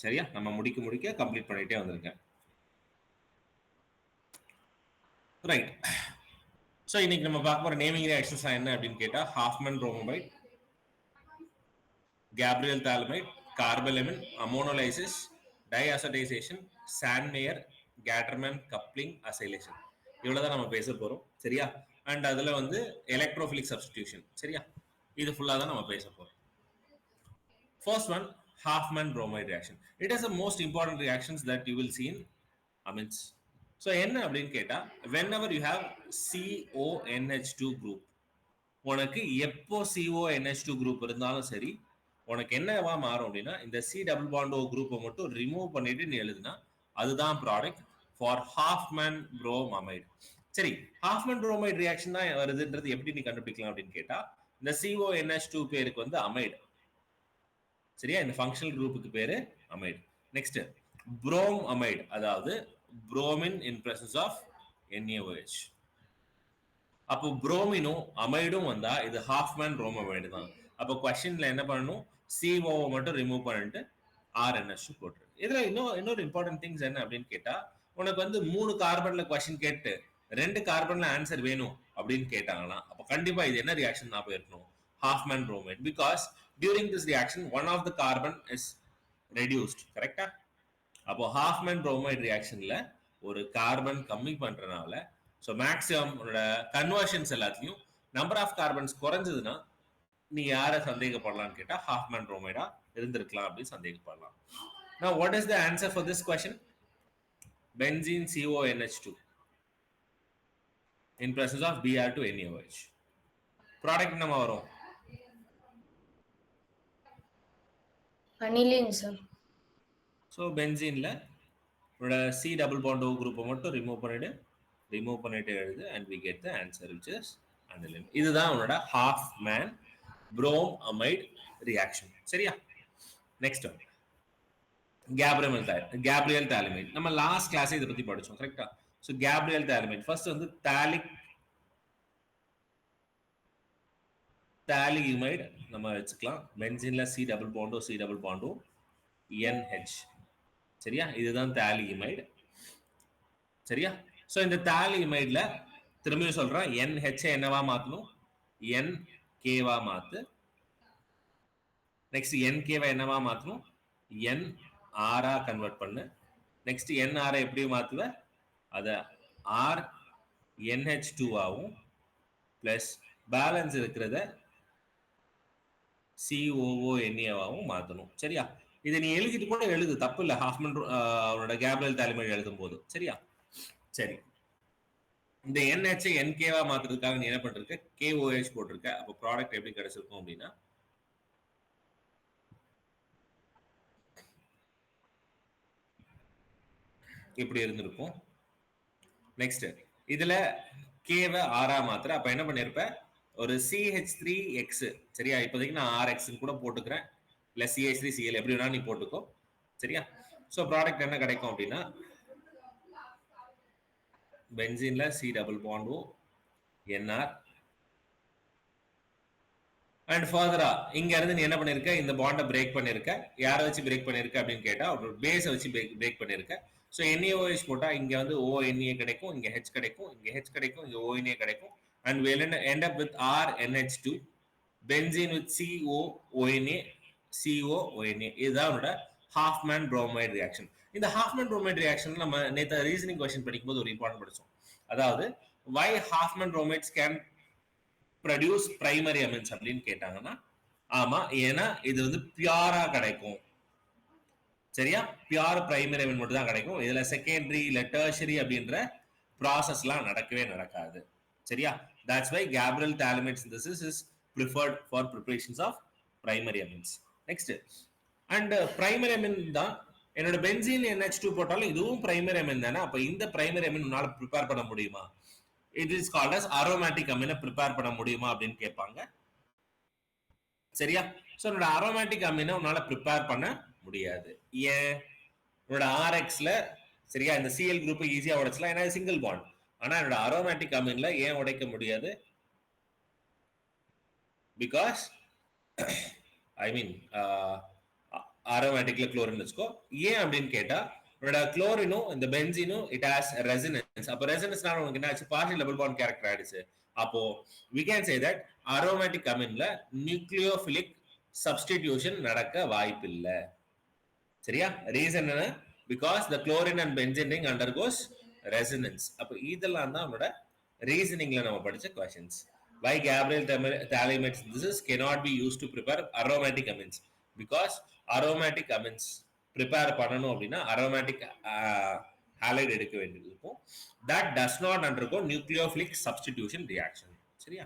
சரியா? நம்ம முடிக்க கம்ப்ளீட் பண்ணிட்டே வந்திருக்கேன். ரைட். ஸோ இன்னைக்கு நம்ம பார்க்க போற நேமிங் ரியாக்ஷன்ஸ் என்ன அப்படின்னு கேட்டா Hofmann bromide, Gabriel phthalimide, carbylamine, ammonolysis, diazotization, Sandmeyer, Gattermann coupling, acylation. இவ்வளவுதான் நம்ம பேச போறோம். சரியா? அண்ட் அதுல வந்து எலக்ட்ரோஃபிலிக் சப்ஸ்டிடியூஷன். சரியா? இது ஃபுல்லா தான் நம்ம பேச போறோம். First one, Hoffman bromide reaction. It is the most important reactions that you will see in amines. So என்ன அப்படின்னு கேட்டா whenever you have CONH2 group, உனக்கு எப்போ CONH2 group இருந்தாலும் சரி உனக்கு என்னவா மாறும் அப்படின்னா இந்த C double bond O குரூப்பை மட்டும் ரிமூவ் பண்ணிட்டு நீ எழுதுனா அதுதான் ப்ராடக்ட் ஃபார் ஹாஃப்மேன் bromamide. சரி, ஹாஃப்மேன் bromide ரியாக்ஷன் தான் வருதுன்றது எப்படி நீ கண்டுபிடிக்கலாம் அப்படின்னு கேட்டா இந்த CONH2 பேருக்கு வந்து அமைடு. சரியா? இந்த ஃபங்க்ஷனல் குரூப்புக்கு பேரு அமைடு. நெக்ஸ்ட் புரோம் அமைடு, அதாவது bromine in presence of NaOH. அப்போ புரோமினும் அமைடும் வந்தா இது ஹாஃப்மேன் புரோமைடு தான். அப்போ क्वेश्चनல என்ன பண்ணணும்? CO மட்டும் ரிமூவ் பண்ணிட்டு RNH போட்டுரு. இதுல இன்னொரு இம்பார்ட்டன்ட் திங்ஸ் என்ன அப்படின்னு கேட்டா உனக்கு வந்து 3 கார்பன்ல क्वेश्चन கேட்டு 2 கார்பன்ல ஆன்சர் வேணும் அப்படின்னு கேட்டாங்கன்னா அப்ப கண்டிப்பா இது என்ன ரியாக்ஷன் நான் போயிருக்கணும்? Hoffman bromide, because during this reaction one of the carbon is reduced. கரெக்டா? அப்போ Hoffman bromide reactionல ஒரு கார்பன் கம்மி பண்றனால ஸோ மேக்ஸிமம் கன்வர்ஷன்ஸ் எல்லாத்துலயும் நம்பர் ஆஃப் கார்பன்ஸ் குறைஞ்சதுன்னா நீ யாரை சந்தேகப்படலாம்னு கேட்டா Hoffman bromide இருந்திருக்கலாம் அப்படின்னு சந்தேகப்படலாம். Now what is the answer for this question? Benzene CONH2 in presence of Br2NaOH. Product நம்ம வரும் aniline sir. So benzeneல C double bond O group மட்டும் remove பண்ணிட்டு எழுது and we get the answer which is aniline. இதுதான் உன்னோட Hoffman bromamide reaction. சரியா? Next one Gabriel தாலமைட். நம்ம last class இதை பத்தி படிச்சோம். கரெக்டா? ஸோ கேப்ரியல் தாலமைட் ஃபர்ஸ்ட் வந்து தாலியுமைடு நம்ம வச்சுக்கலாம். பென்சீன்ல C double bond O NH. சரியா? இதுதான் தாலியுமைடு. சரியா? ஸோ இந்த தாலியுமைட்ல திரும்பியும் சொல்றேன் NH என்னவா மாத்தணும்? NKவா மாத்து. நெக்ஸ்ட் NKவா என்னவா மாத்தணும்? NR கன்வெர்ட் பண்ணு. நெக்ஸ்ட் NR எப்படி மாத்துவ? அத R NH2 ஆகும் பிளஸ் பேலன்ஸ் இருக்கிறத COONA மாத்தணும். சரியா? இதை நீ எழுதிட்டு கூட எழுது, தப்பு இல்லை. ஹாஃப்மன் அவனோட கேப்ரியல் தாலிமைடு எழுதும் போது. சரியா? சரி, இந்த NH NKவா மாத்துறதுக்காக நீ என்ன பண்றிருக்க? KOH போட்டிருக்க. அப்போ ப்ராடக்ட் எப்படி கிடைச்சிருக்கும் அப்படின்னா இப்படி இருந்திருக்கும். நெக்ஸ்ட் இதுல கேவை ஆரா மாத்திர. அப்ப என்ன பண்ணிருப்ப? ஒரு CH3X. சரியா? இப்போதைக்கு நான் RX கூட போட்டுக்கிறேன். இல்ல CH3Cl எப்படி வேணா நீ போட்டுக்கோ. சரியா? ஸோ ப்ராடக்ட் என்ன கிடைக்கும் அப்படின்னா பென்சீன்ல C double bond O NR and ஃபர்தரா இங்க இருந்து நீ என்ன பண்ணிருக்க? இந்த பாண்டை பிரேக் பண்ணிருக்க. யாரை வச்சு பிரேக் பண்ணிருக்க அப்படின்னு கேட்டா ஒரு பேஸை வச்சு பிரேக் பண்ணிருக்க. ஸோ NaOH போட்டா இங்க வந்து ONA கிடைக்கும், இங்க H கிடைக்கும், இங்க H கிடைக்கும், இங்க ONA கிடைக்கும். And we'll end up with RNH2, benzene with COONA, COONA. இதுதான் அவனோட ஹாஃப்மேன் bromide ரியாக்ஷன். இந்த ஹாஃப்மேன் bromide ரியாக்ஷன் நம்ம நேற்று ரீசனிங் கொஸ்டின் படிக்கும்போது ஒரு இம்பார்ட்டன்ட் படிச்சோம். அதாவது why Hoffman bromides can produce primary amines அப்படின்னு கேட்டாங்கன்னா ஆமா, ஏன்னா இது வந்து பியூரா கிடைக்கும். சரியா? பியூர் பிரைமரி அமின் மட்டும் தான் கிடைக்கும். இதுல செகண்டரி இல்ல டெர்ஷரி அப்படின்ற ப்ராசஸ்லாம் நடக்கவே நடக்காது. சரியா? That's why Gabriel phthalimide synthesis is preferred for preparations of primary amines. Next and primary amine தான் என்னோட பென்சீன் NH2 போட்டாலும் இதுவும் பிரைமரி அமின் தானே. அப்ப இந்த பிரைமரி அமின் உன்னால ப்ரிப்பேர் பண்ண முடியுமா? It is called as aromatic அமீனை ப்ரிப்பேர் பண்ண முடியுமா அப்படின்னு கேட்பாங்க. சரியா? ஸோ என்னோட அரோமேட்டிக் அமீனை உன்னால ப்ரிப்பேர் பண்ண முடியாது. ஏன்? என்னோட RXல சரியா இந்த Cl குரூப் ஈஸியா உடைச்சலாம், ஏன்னா சிங்கிள் பாண்ட். ஆனா என்னோட அரோமேட்டிக் அமீன்ல ஏன் உடைக்க முடியாது? பிகாஸ் ஐ மீன் aromaticல chlorine வச்சுக்கோ. ஏன் அப்படின்னு கேட்டா உன்னோட குளோரினும் இந்த பென்சீனும் இட் ஹாஸ் ரெசனன்ஸ். அப்போ ரெசனன்ஸ்னால உனக்கு என்ன ஆச்சு? பார்ஷியல் டபுள் பாண்ட் கேரக்டர் ஆயிடுச்சு. அப்போ we can say that aromatic aminல நியூக்ளியோபிலிக் சப்ஸ்டிடியூஷன் நடக்க வாய்ப்பில்லை. சரியா? ரீசன் என்ன? Because the chlorine and benzene ring undergoes resonance. அப்போ இதெல்லாம் தான் நம்மளோட ரீசனிங்ல நம்ம படிச்ச questions. Why Gabriel Thallium synthesis cannot be used to prepare aromatic amines? Because aromatic amines prepare பண்ணனும் அப்படினா aromatic halide எடுக்க வேண்டியது இருக்கும். That does not undergo nucleophilic substitution reaction. சரியா?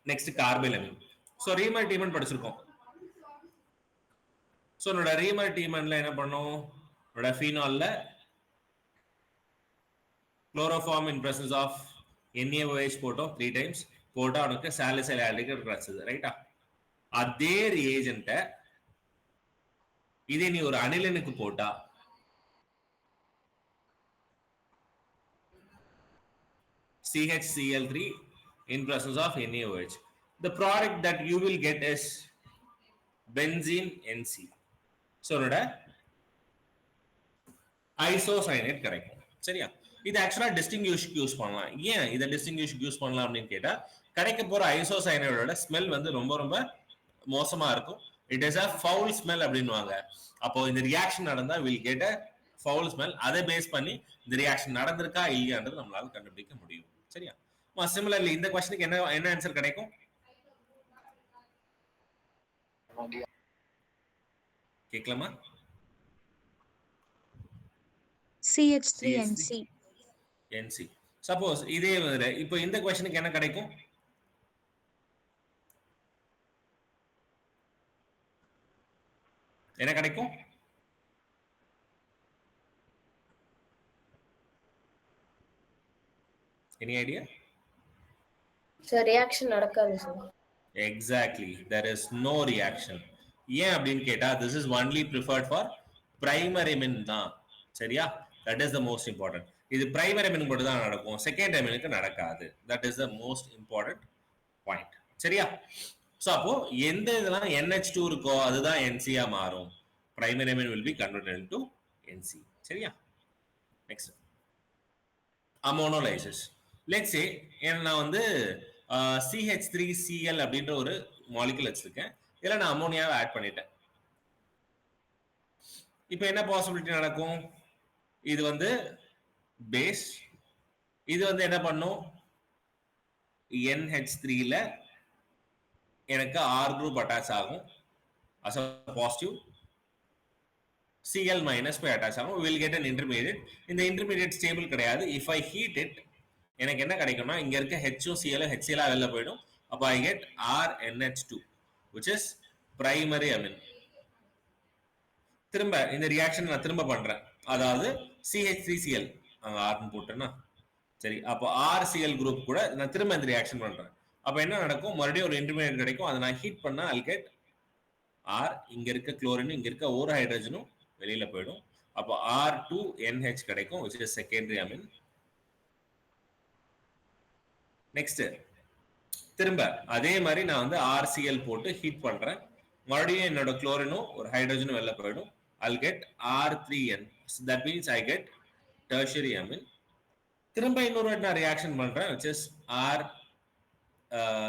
நெக்ஸ்ட் கார்பைல். சோ ரீமர் டீமன் படிச்சிருக்கோம். சோ நம்மளோட ரீமர் டீமன்ல என்ன பண்ணோம்? நம்மளோட ஃபீனால்ல chloroform in presence of NaOH போட்டோம் 3 times. போட்டா உனக்கு சாலிசைல் ஆல்டிஹைடு கிடைச்சது. ரைட்டா? அதே ரியேஜென்ட்ட இதே நீ ஒரு அனிலினுக்கு போட்டா CHCl3 in presence of NaOH. The product that you will get is benzene NC. So உன்னோட ஐசோசைனேட் கிடைக்கும். சரியா? இது ஆக்சுவலா டிஸ்டிங்விஷ்க்கு யூஸ் பண்ணலாம். ஏன் இதை டிஸ்டிங்விஷ்க்கு யூஸ் பண்ணலாம் அப்படின்னு கேட்டா கிடைக்க போற ஐசோசைனேடோட ஸ்மெல் வந்து ரொம்ப ரொம்ப மோசமா இருக்கும். It is a foul smell அப்படின்னுவாங்க. அப்போ இந்த ரியாக்ஷன் நடந்தா will get a foul smell. அதை பேஸ் பண்ணி இந்த ரியாக்ஷன் நடந்திருக்கா இல்லையான்றது நம்மளால கண்டுபிடிக்க முடியும். சரியா? சிமிலர்லி இந்த क्वेश्चनக்கு என்ன ஆன்சர் கிடைக்கும்? கேட்கலாமா? CH3NC. NC. சப்போஸ் இதே இப்போ இந்த क्वेश्चनக்கு என்ன கிடைக்கும்? என்ன கிடைக்கும்? Any idea? So reaction நடக்காது sir. Exactly. There is no reaction. ஏன் அப்படின்னு கேட்டா this is only preferred for primary amine தான். சரியா? That is the most important. இது primary amine மட்டும் தான் நடக்கும். second aminக்கு நடக்காது. That is the most important point. சரியா? சோ அப்போ எந்த இதெல்லாம் NH2 இருக்கோ அதுதான் NC ஆ மாறும். Primary amine will be converted into NC. சரியா? Next. Ammonolysis. Let's say நான் வந்து CH3Cl அப்படின்ற ஒரு மாலிகுல் வச்சிருக்கேன். இதுல நான் அமோனியாவை ஆட் பண்ணிட்டேன். இப்போ என்ன பாசிபிலிட்டி நடக்கும்? இது வந்து பேஸ், இது வந்து என்ன பண்ணும்? NH3ல எனக்கு R குரூப் அட்டாச் ஆகும் as a positive. Cl minus போய் அட்டாச் ஆகும். will get an intermediate. இந்த intermediate stable கிடையாது. if I heat it எனக்கு என்ன கிடைக்கும்னா இங்க இருக்க HO Cl HCl வெளில போய்டும். அப்ப I get RNH2 which is primary amine. திரும்ப இந்த ரியாக்ஷன் நான் திரும்ப பண்றேன். அதாவது CH3Cl அங்க R ன்னு போட்டேன்னா சரி, அப்ப RCl குரூப் கூட நான் திரும்ப இந்த ரியாக்ஷன் பண்றேன். அப்ப என்ன நடக்கும்? மறுபடியும் ஒரு இன்டர்மீடியேட் கிடைக்கும். அதை நான் ஹீட் பண்ணா I'll get R. இங்க இருக்க குளோரின் இங்க இருக்க ஒரு ஹைட்ரஜனும் வெளியில போய்டும். அப்ப R2NH கிடைக்கும் which is secondary amine. Next திரும்ப அதே மாதிரி நான் வந்து RCl போட்டு ஹீட் பண்றேன். மறுபடியும் என்னோட குளோரினும் ஒரு ஹைட்ரஜனும் வெளில போய்டும். I'll get R3N. So that means I get tertiary amine. திரும்ப இன்னொரு நான் ரியாக்ஷன் பண்றேன் which is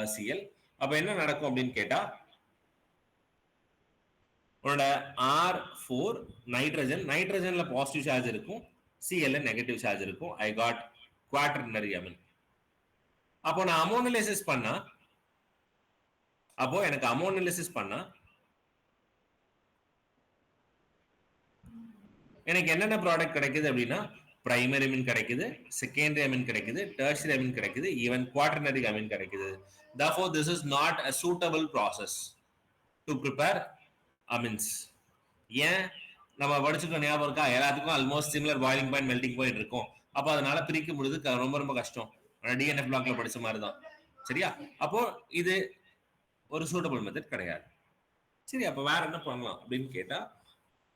RCl. அப்ப என்ன நடக்கும் அப்படின்னு கேட்டா உன்னோட R4 நைட்ரஜன்ல பாசிட்டிவ் சார்ஜ் இருக்கும், Cl நெகட்டிவ் சார்ஜ் இருக்கும். I got quaternary amine. அப்போ நான் அமோனலைசிஸ் பண்ணா எனக்கு என்னென்ன ப்ராடக்ட் கிடைக்குது அப்படின்னா பிரைமரி அமீன் கிடைக்குது, செகண்டரி அமீன் கிடைக்குது, டெர்ஷியரி அமீன் கிடைக்குது, ஈவன் குவாட்டர்னரி அமீன் கிடைக்குது. Therefore this is not a suitable process to prepare amines. ஏன் நம்ம படிச்சுக்க ஞாபகம் இருக்கா? எல்லாத்துக்கும் almost similar boiling point melting point இருக்கும். அப்ப அதனால பிரிக்க முடியுது ரொம்ப ரொம்ப கஷ்டம். DNF பிளாக்ல படிச்ச மாதிரி தான். சரியா? அப்போ இது ஒரு சூட்டபிள் மெத்தட் கிடையாது. சரி, அப்ப வேற என்ன பண்ணலாம் அப்படின்னு கேட்டா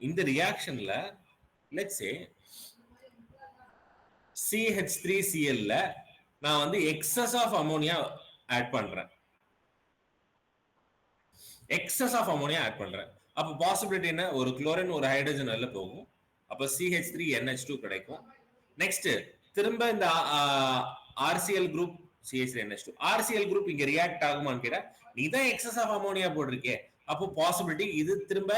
இந்த ரியாக்ஷன்ல லெட்ஸ் சே CH3Cl ல நான் வந்து எக்ஸஸ் ஆஃப் அமோனியா ஆட் பண்றேன். எக்ஸஸ் ஆஃப் அமோனியா ஆட் பண்றேன். அப்போ பாசிபிலிட்டி என்ன, ஒரு குளோரின் ஒரு ஹைட்ரஜன் வெளில போகும், அப்போ CH3NH2 கிடைக்கும். நெக்ஸ்ட் திரும்ப இந்த RCl group CH3NH2 RCl group இங்க ரியாக்ட் ஆகுமான்னு கேட்டா நீ தான் எக்ஸஸ் ஆஃப் அமோனியா போட்டிருக்கே, அப்போ பாசிபிலிட்டி இது திரும்ப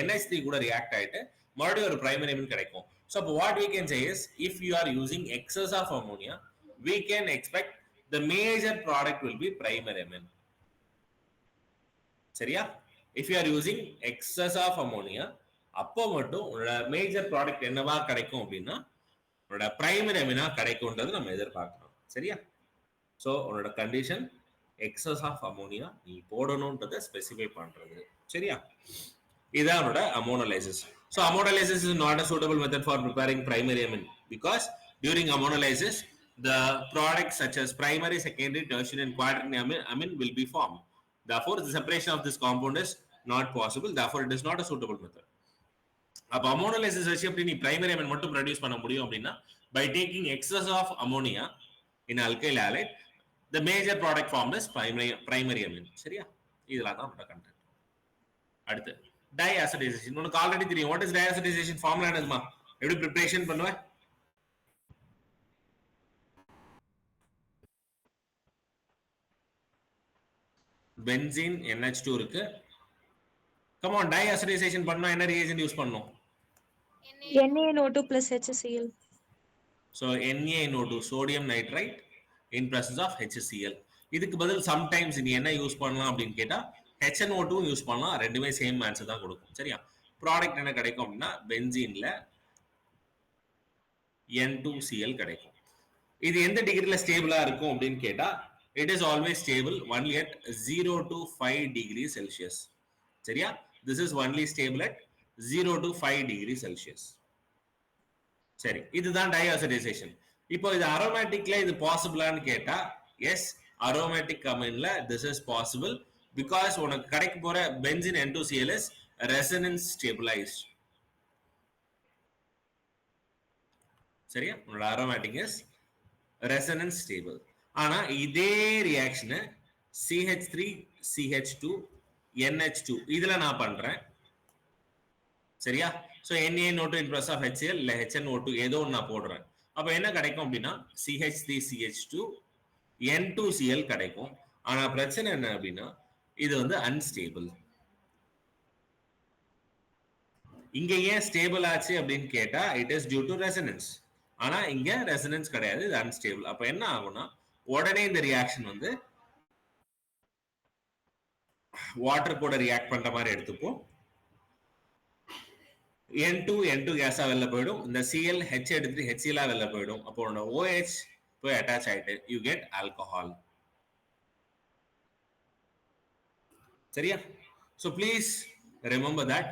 NH3 கூட ரியாக்ட் ஆயிட்டு மறுபடியும் ஒரு பிரைமரி அமீன் கிடைக்கும். So what we can say is if you are using excess of ammonia, we can expect the major product will be primary amine. சரியா? if you are using excess of ammonia, அப்போ மட்டும் உங்களோட major product என்னவா கிடைக்கும் அப்படின்னா உங்களோட primary Amina கிடைக்கும்ன்றது நம்ம எதிர்பார்க்கலாம். சரியா? ஸோ உன்னோட கண்டிஷன் எக்ஸஸ் ஆஃப் அமோனியா நீ போடணும்ன்றதை ஸ்பெசிஃபை பண்றது. சரியா? இதுதான் உன்னோட ammonolysis. So ammonolysis is not a suitable method for preparing primary amine because during ammonolysis the products such as primary, secondary, tertiary and quaternary amine will be formed. Therefore the separation of this compound is not possible. Therefore it is not a suitable method. அப்ப அமோனலைசிஸ் வச்சு எப்படி நீ primary Ameen மட்டும் produce பண்ண முடியும் அப்படின்னா by taking excess of ammonia in alkyl halide the major product formed is primary amine. சரியா? இதெல்லாம் தான் நம்ம கண்டென்ட். அடுத்து டைஅசிடைசேஷன். உனக்கு ஆல்ரெடி தெரியும் வாட் இஸ் டைஅசிடைசேஷன் ஃபார்முலா என்னதுமா, எப்படி ப்ரிப்பரேஷன் பண்ணுவேன்? பென்சீன் NH2 இருக்கு. கம் ஆன், டைஅசிடைசேஷன் பண்ணா என்ன ரிஏஜென்ட் யூஸ் பண்ணனும்? NaNO2 plus HCl. So NaNO2 sodium nitrite in presence of HCl. இதுக்கு பதில் சம்டைம்ஸ் நீ என்ன யூஸ் பண்ணலாம் அப்படின்னு கேட்டா HNO2 யூஸ் பண்ணலாம். ரெண்டுமே சேம் ஆன்சர் தான் கொடுக்கும். சரியா? ப்ராடக்ட் என்ன கிடைக்கும் அப்படின்னா பென்சீன்ல N2Cl கிடைக்கும். இது எந்த டிகிரில ஸ்டேபிளா இருக்கும் அப்படின்னு கேட்டா it is always stable only at 0 to 5 degrees Celsius. சரியா? this is only stable at 0 to 5 degrees Celsius. சரி, இதுதான் டைஅசிடைசேஷன். இப்போ இது அரோமேட்டிக்ல இது பாசிபிளான்னு கேட்டா எஸ், அரோமேட்டிக் அமீன்ல திஸ் இஸ் பாசிபிள் பிகாஸ் உனக்கு கிடைக்க போற பென்சீன் N2Cl is ரெசனன்ஸ் ஸ்டேபிளைஸ்ட். சரியா? உன்னோட அரோமேட்டிக் இஸ் ரெசனன்ஸ் ஸ்டேபிள். ஆனா இதே ரியாக்ஷனை CH3CH2 NH2 இதுல நான் பண்றேன். சரியா? So NaNO2 in presence of HCl இல்ல HNO2 ஏதோ ஒன்னு நான் போடுறேன். அப்ப என்ன கிடைக்கும் அப்படின்னா CH3CH2 N2Cl கிடைக்கும். ஆனா பிரச்சனை என்ன அப்படின்னா இது வந்து அன்ஸ்டேபிள். இங்க ஏன் ஸ்டேபிள் ஆச்சு அப்படின்னு கேட்டா it is due to resonance. ஆனா இங்க ரெசனன்ஸ் கிடையாது, இது அன்ஸ்டேபிள். அப்ப என்ன ஆகும்னா உடனே இந்த ரியாக்ஷன் வந்து வாட்டர் கூட ரியாக்ட் பண்ற மாதிரி எடுத்துப்போம். N2 கேஸா வெளில போயிடும். இந்த Cl H எடுத்துட்டு HCl வெளில போயிடும். அப்போ OH போய் அட்டாச் ஆயிட்டு யூ கெட் ஆல்கஹால். சரியா? So please remember that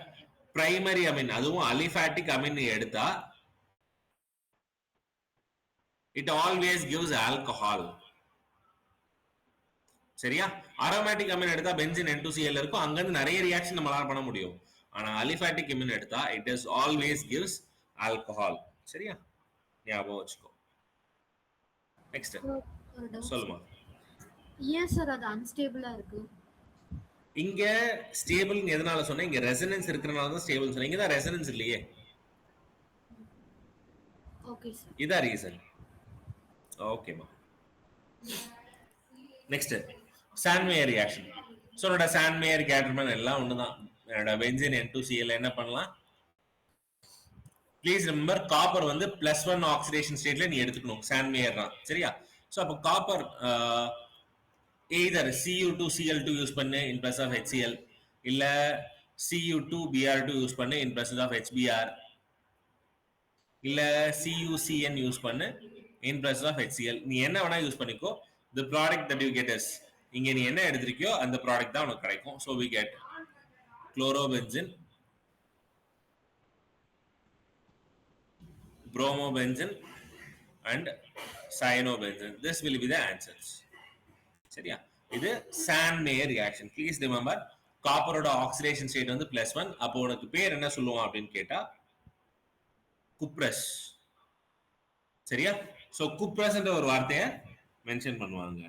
primary Ameen அதுவும் அலிஃபாட்டிக் அமீன் எடுத்தா it always gives alcohol. சரியா? அரோமேட்டிக் அமீன் எடுத்தா பென்சீன் N2Cl இருக்கும், அங்க இருந்து நிறைய ரியாக்ஷன் நம்மளால பண்ண முடியும். ஆனா அலிஃபாட்டிக் அமீன் எடுத்தா it is always gives alcohol. சரியா? ஞாபகம் வச்சுக்கோ. நெக்ஸ்ட் சொல்லுமா. ஏன் சார் அது அன்ஸ்டேபிளா இருக்கு? இங்க ஸ்டேபிள் எதனால சொன்னேன்? இங்க ரெசனன்ஸ் இருக்கறனால தான் ஸ்டேபிள் சொன்னேன். இங்க தான் ரெசனன்ஸ் இல்லையே. Okay sir. இதான் ரீசன். ஓகேமா. Next Sandmeyer reaction. சோ என்னோட சாண்ட்மேயர் கேட்டர்மேன் எல்லாம் ஒண்ணுதான். என்னோட பென்சீன் N2Cl என்ன பண்ணலாம்? ப்ளீஸ் ரிமெம்பர் காப்பர் வந்து +1 ஆக்சிடேஷன் ஸ்டேட்ல நீ எடுத்துக்கணும் சாண்ட்மேயர் தான். சரியா? சோ அப்ப காப்பர் either Cu2Cl2 யூஸ் பண்ணு in presence of HCl இல்ல Cu2Br2 யூஸ் பண்ணு in presence of HBr இல்ல CuCN யூஸ் பண்ணு in presence of HCl. நீ என்ன வேணா யூஸ் பண்ணிக்கோ. the product that you get is இங்க நீ என்ன எடுத்துக்கியோ அந்த ப்ராடக்ட் தான் உனக்கு கிடைக்கும். so we get chlorobenzene, bromobenzene and cyanobenzene. This will be the answers. சரியா? இது சாண்ட்மேயர் ரியாக்ஷன். ப்ளீஸ் ரிமெம்பர் காப்பரோட ஆக்சிடேஷன் ஸ்டேட் வந்து +1. அப்போ உனக்கு பேர் என்ன சொல்லுவான் அப்படின்னு கேட்டா குப்ரஸ். சரியா? சோ குப்ரஸ் என்ற ஒரு வார்த்தையை மென்ஷன் பண்ணுவாங்க.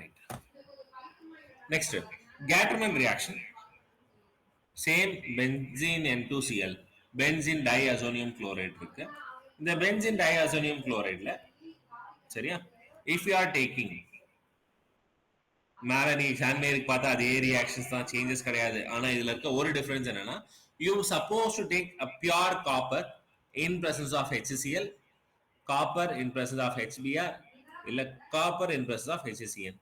Right. Next, Gatterman reaction. Same benzene N2Cl, benzene diazonium chloride இருக்கு. இந்த benzene diazonium chlorideல சரியா, if you are taking மேல நீ சான்மேருக்கு பார்த்தா அதே ரியாக்ஷன்ஸ் தான், சேஞ்சஸ் கிடையாது. ஆனா இதுல இருக்க ஒரு டிஃபரன்ஸ் என்னன்னா, you supposed to take a pure copper in presence of HCl, copper in presence of HBr, இல்ல copper in presence of HCN.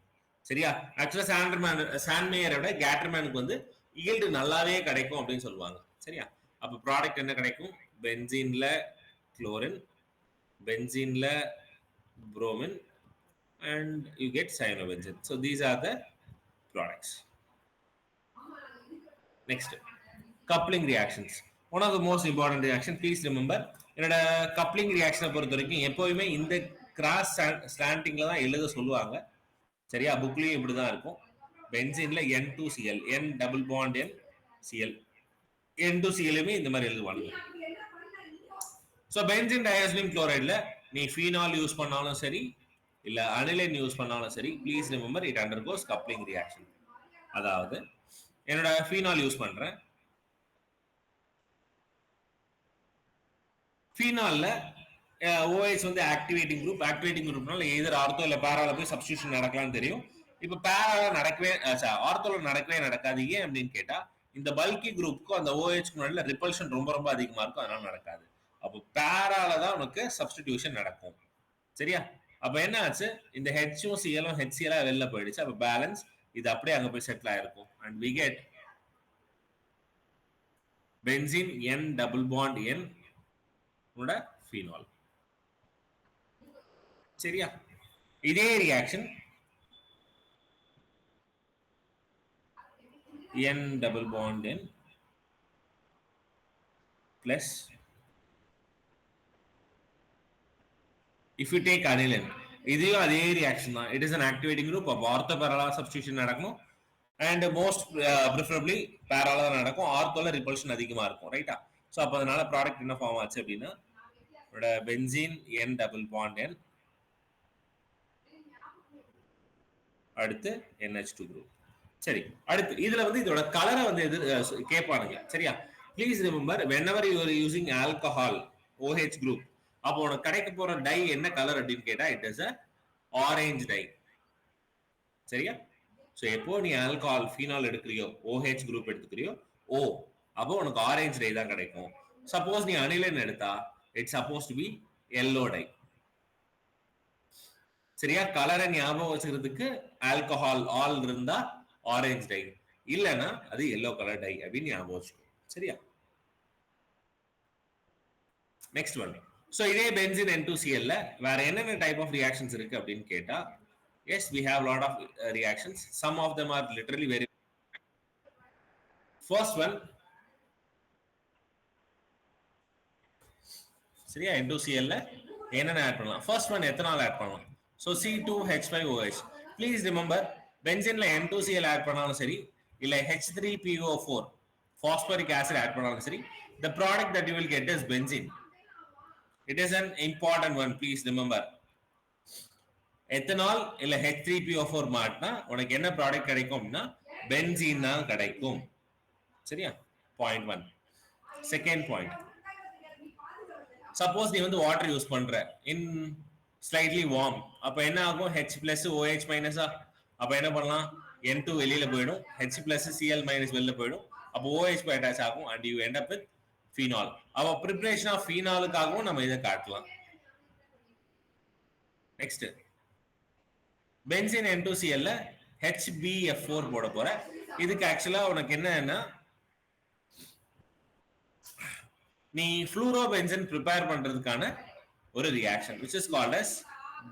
சரியா? ஆக்சுவலா சான்மேயரோட கேட்டர்மேனுக்கு வந்து ஈல்டு நல்லாவே கிடைக்கும் அப்படின்னு சொல்லுவாங்க. சரியா? அப்ப ப்ராடக்ட் என்ன கிடைக்கும்? பென்சீன்ல chlorine, பென்சீன்ல bromine, and you get cyanobenzene. So these are the products. Next, coupling reactions. One of the most important reaction, please remember, என்னோட coupling reaction பொறுத்த வரைக்கும் எப்பவுமே இந்த கிராஸ் ஸ்லாண்டிங்ல தான் எழுத சொல்லுவாங்க. சரியா? புக்லயும் இப்படிதான் இருக்கும். பென்சீன்ல N2Cl, N double bond N Cl, N2Cl இந்த மாதிரி எழுதுவாங்க. ஸோ பென்சீன் டயாசோனியம் குளோரைட்ல நீ ஃபீனால் யூஸ் பண்ணாலும் சரி இல்ல அனிலைன் யூஸ் பண்ணாலும் சரி, please remember it undergoes coupling reaction. அதாவது என்னோட ஃபீனால் யூஸ் பண்றேன், ஃபீனால்ல OH வந்து ஆக்டிவேட்டிங் குரூப்னால எதர் ஆர்த்தோ இல்ல பேரால போய் சப்ஸ்டிடியூஷன் நடக்கலாம்னு தெரியும். இப்ப பேரால ஆர்த்தோல நடக்கவே நடக்காது. ஏன் அப்படின்னு கேட்டா, இந்த பல்கி குரூப்புக்கும் அந்த OH முன்னாடி ரிப்பல்ஷன் ரொம்ப ரொம்ப அதிகமா இருக்கும், அதனால நடக்காது. அப்போ பேரால தான் உனக்கு சப்ஸ்டிடியூஷன் நடக்கும். சரியா? அப்ப என்ன ஆச்சு, இந்த ஹெச்சும் சிஎலும் HCl வெளில போயிடுச்சு. அப்ப பேலன்ஸ் இது அப்படியே அங்க போய் செட்டில் ஆயிருக்கும். And we get benzene N double bond N உட ஃபீனால். சரியா? இதே reaction N double bond N plus if you take aniline, இதையும் அதே ரியாக்ஷன் தான். It is an activating group. அப்போ ஆர்த்தோ பேராலா சப்ஸ்டிடியூஷன் நடக்கும் அண்ட் மோஸ்ட் ப்ரிஃபரபிளி பேராலா தான் நடக்கும். ஆர்த்தோல ரிப்பல்ஷன் அதிகமா இருக்கும். ரைட்டா? ஸோ அப்போ அதனால ப்ராடக்ட் என்ன ஃபார்ம் ஆச்சு அப்படின்னா, benzene N double bond N, அடுத்து NH2 குரூப். சரி, அடுத்து இதுல வந்து இதோட கலரை வந்து கேட்பானுங்க. சரியா? Please remember, whenever you are using alcohol OH group, அப்போ உனக்கு கிடைக்க போற டை என்ன கலர் அப்படின்னு கேட்டா, it is a orange dye. சரியா? சோ எப்போ நீ ஆல்கஹால் ஃபீனால் எடுக்கிறியோ, OH குரூப் எடுத்துக்கிறியோ, அப்போ உனக்கு ஆரஞ்சு டை தான் கிடைக்கும். சப்போஸ் நீ அனிலைன் எடுத்தா, it's suppose to be yellow dye. சரியா? கலரை ஞாபகம் வச்சுக்கிறதுக்கு ஆல்கஹால் ஆல் இருந்தா ஆரஞ்சு டை, இல்லைன்னா அது எல்லோ கலர் டை அப்படின்னு ஞாபகம் வச்சுக்கோ. சரியா? Next one. ஸோ இதே பென்சீன் N2Cl வேற என்னென்ன டைப் ஆஃப் ரியாக்ஷன்ஸ் இருக்கு அப்படின்னு கேட்டா, yes we have lot of reactions. Some of them are literally very. First one, சரியா? N2Cl என்னென்ன ஆட் பண்ணலாம்? ஃபர்ஸ்ட் ஒன் எத்தனால் ஆட் பண்ணலாம். So C2H5OH. Please remember, பென்சீன்ல N2Cl add பண்ணாலும் சரி இல்ல H3PO4 பாஸ்பரிக் ஆசிட் ஆட் பண்ணாலும் சரி, the product that you will get is benzene. It is an important one, please remember. Ethanol இல்ல H3PO4 மாட்டினா உனக்கு என்ன ப்ராடக்ட் கிடைக்கும் அப்படின்னா பென்சீன் தான் கிடைக்கும். சரியா? பாயிண்ட் 1. செகண்ட் பாயிண்ட், சப்போஸ் நீ வந்து வாட்டர் யூஸ் பண்ற இன் ஸ்லைட்லி வார்ம், அப்ப என்ன ஆகும்? H plus OH minus. அப்ப என்ன பண்ணலாம்? N2 வெளியில போயிடும், H plus Cl minus வெளியில போயிடும், அப்போ OH போய் அட்டாச் ஆகும் and you end up with phenol. அப்ப preparation of phenolக்காகவும் நம்ம இதை காட்டலாம். நெக்ஸ்ட், பென்சீன் N2Cl HBF4 போட போற. இதுக்கு ஆக்சுவலா உனக்கு என்னன்னா, நீ ஃப்ளூரோபென்சீன் ப்ரிப்பேர் பண்றதுக்கான ஒரு reaction which is called as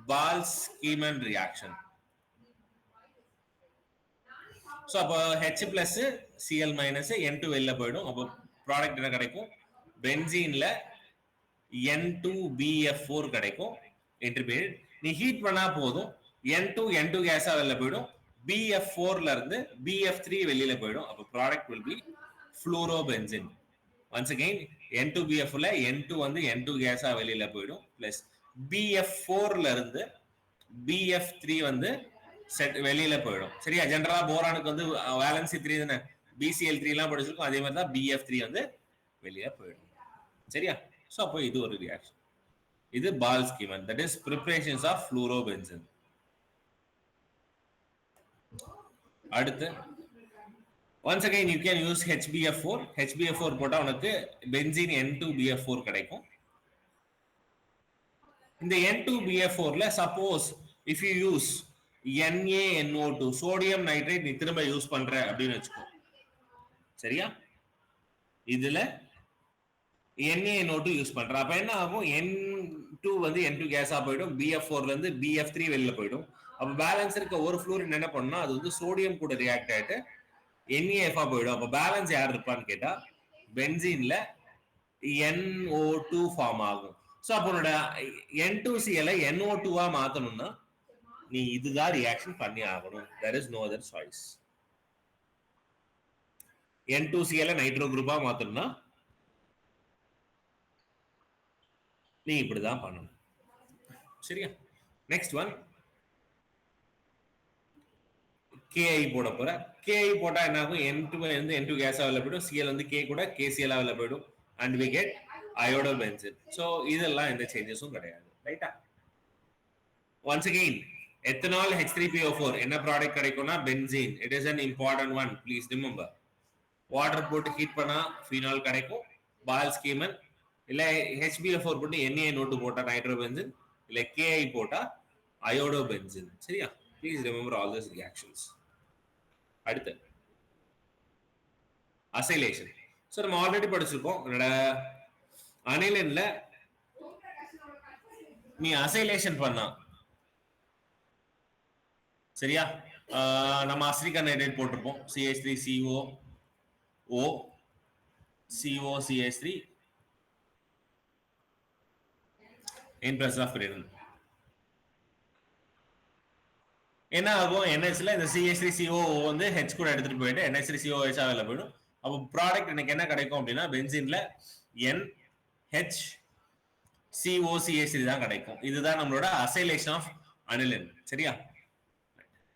Bals-Kieman reaction. So அப்போ H plus Cl minus N2 வெளில போயிடும். அப்போ ப்ராடக்ட் என்ன கிடைக்கும்? பென்சீன்ல N2BF4 கிடைக்கும் இன்டர்மீடியட். நீ ஹீட் பண்ணா போதும், N2 கேஸா வெளில போயிடும், BF4ல இருந்து BF3 வெளியில போயிடும். அப்போ product will be fluorobenzene. once again N2BF4ல N2 வந்து N2 கேஸா வெளியில போயிடும், பிளஸ் BF4ல இருந்து BF3 வந்து செட் வெளியில போயிடும். சரியா? ஜெனரலா போரானுக்கு வந்து வேலன்சி 3 தானே, BCl3 எல்லாம் படிச்சிருக்கோம். அதே மாதிரி தான் BF3 வந்து வெளியே போயிடும். சரியா? சோ அப்போ இது ஒரு ரியாக்ஷன். இது Balz Schiemann, that is preparations of fluorobenzene. அடுத்து once again you can use HBF4 போட்டா உனக்கு பென்சீன் N2BF4 கிடைக்கும். இந்த N2BF4 ல suppose if you use NaNO2 sodium nitrate நீ திரும்ப யூஸ் பண்ற அப்படின்னு வச்சுக்கோ. சரியா? இதுல NaNO2 யூஸ் பண்ற அப்ப என்ன ஆகும், N2 வந்து N2 கேஸா போயிடும், BF4 ல இருந்து BF3 வெளியில போயிடும். அப்ப பேலன்ஸ் இருக்க ஒரு ஃப்ளூரின் என்ன பண்ணா அது வந்து சோடியம் கூட ரியாக்ட் ஆயிட்டு NaF போயிடும். அப்ப பேலன்ஸ் யார் இருப்பான்னு கேட்டா பென்சீன்ல NO2 ஃபார்ம் ஆகும். சோ அப்ப உன்னோட N2Cl NO2 மாத்தணும்னா நீ இதுதான் ரியாக்ஷன் பண்ணி ஆகணும். there is no other choice. N2Cl nitro குரூப்பா மாத்தணும்னா நீ இப்படிதான் பண்ணணும். சரியா? நெக்ஸ்ட் ஒன் KI போட போற. KI போட்டா என்ன ஆகும், N2 வந்து N2 கேஸா வெளில போயிடும், Cl வந்து K கூட KCl வெளில போயிடும் and we get iodobenzene. so இதெல்லாம் எந்த சேஞ்சஸும் கிடையாது. ரைட்டா? once again ethanol H3PO4 என்ன ப்ராடக்ட் கிடைக்கும்னா benzene. it is an important one, please remember. Water போட்டு ஹீட் பண்ணா phenol கிடைக்கும், பால் ஸ்கீமன் இல்ல HBF4 போட்டு NaNO2 போட்டா நைட்ரோபென்சீன், இல்ல KI போட்டா iodobenzene. சரியா? please remember all these reactions. அடுத்து அசைலேஷன். சோ நம்ம ஆல்ரெடி படிச்சிருக்கோம். அனிலின்ல நீ அசைலேஷன் பண்ணா சரியா, நம்ம அசிட்டிக் நைட்ரேட் போட்டிருப்போம், CH3CO O COCH3 in presence of pyridine. என்ன ஆகும், NHல இந்த CH3CO வந்து H கூட எடுத்துட்டு போயிட்டு NH3COH வெளில போயிடும். அப்போ ப்ராடக்ட் எனக்கு என்ன கிடைக்கும் அப்படின்னா பென்சீன்ல NHCOCH3 தான் கிடைக்கும். இதுதான் நம்மளோட அசைலேஷன் ஆஃப் அனிலின். சரியா?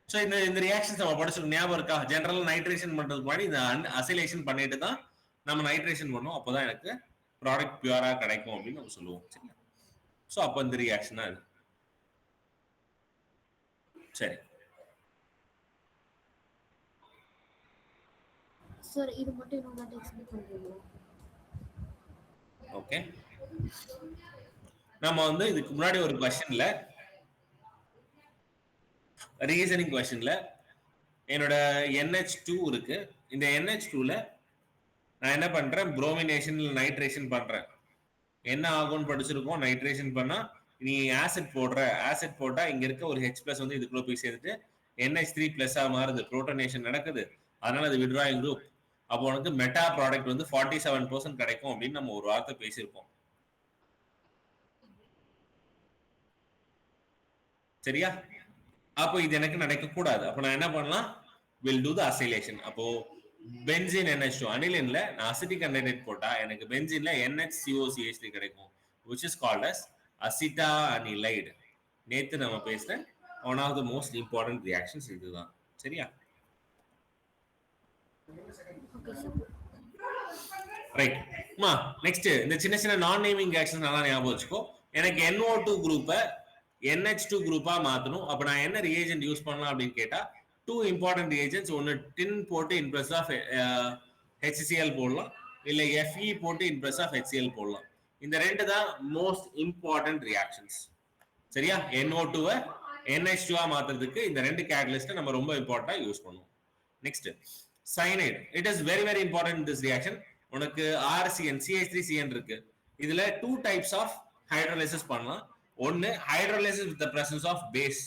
சோ இந்த ரியாக்ஷன்ஸ் நம்ம படிச்சிருக்கோம், ஞாபகம் இருக்கா? ஜெனரல் நைட்ரேஷன் பண்றதுக்கு முன்னாடி இந்த அசைலேஷன் பண்ணிட்டு தான் நம்ம நைட்ரேஷன் பண்ணுவோம், அப்போதான் எனக்கு ப்ராடக்ட் பியூரா கிடைக்கும் அப்படின்னு நம்ம சொல்லுவோம். சரியா? சோ அப்போ இந்த ரியாக்ஷன் தான் இது. சரி சார், இது மட்டும் இன்னொரு எக்ஸ்பிளைன் பண்ணுவீங்களா? ஓகே. நம்ம வந்து இதுக்கு முன்னாடி ஒரு क्वेश्चनல ரீசனிங் क्वेश्चनல என்னோட NH2 இருக்கு. இந்த NH2ல நான் என்ன பண்றேன், புரோமினேஷன் இல்ல நைட்ரேஷன் பண்றேன். என்ன ஆகும்னு படிச்சிருக்கோம், நைட்ரேஷன் பண்ணா நீ ஆசிட் போடுற, ஆசிட் போட்டா இங்க இருக்க ஒரு H+ வந்து இதுக்குள்ள போய் சேர்த்துட்டு NH3+ மாறுது, புரோட்டனேஷன் நடக்குது, அதனால அது விட்ராயிங் குரூப். அப்போ உனக்கு மெட்டா ப்ராடக்ட் வந்து 47% கிடைக்கும் அப்படின்னு நம்ம ஒரு வார்த்தை பேசியிருப்போம். சரியா? அப்போ இது எனக்கு நடக்க கூடாது. அப்போ நான் என்ன பண்ணலாம், will do the acylation. அப்போ பென்சீன் NH2 அனிலின்ல நான் அசிட்டிக் நைட்ரேட் போட்டா எனக்கு பென்சீன்ல NHCOCH3 கிடைக்கும், which is called as அசிட்டானிலைடு. நேத்து நம்ம பேசுற one of the most important reactions இதுதான். சரியா? ரைட். நெக்ஸ்ட் இந்த சின்ன சின்ன நான் நேமிங் ரியாக்ஷன்ஸ் நல்லா ஞாபகம் வச்சுக்கோ. எனக்கு NO2 குரூப்பை NH2 குரூப்பா மாத்தணும். அப்ப நான் என்ன ரியேஜென்ட் யூஸ் பண்ணலாம் அப்படின்னு கேட்டா, 2 இம்பார்ட்டன்ட் ரியேஜென்ட்ஸ். ஒன்னு டின் போட்டு இன் பிளஸ் ஆஃப் HCl போடலாம், இல்ல Fe போட்டு இன் பிளஸ் ஆஃப் HCl போடலாம். இந்த ரெண்டு தான் மோஸ்ட் இம்பார்ட்டன்ட் ரியாக்ஷன்ஸ். சரியா? NO2 NH2 மாத்துறதுக்கு இந்த ரெண்டு கேட்டலிஸ்ட் நம்ம ரொம்ப இம்பார்ட்டன்ட்டா யூஸ் பண்ணுவோம். Next cyanide. it is very very important in this reaction. உனக்கு RCN CH3CN இருக்கு. இதுல 2 types of hydrolysis பண்ணலாம். ஒன்னு hydrolysis with the presence of base,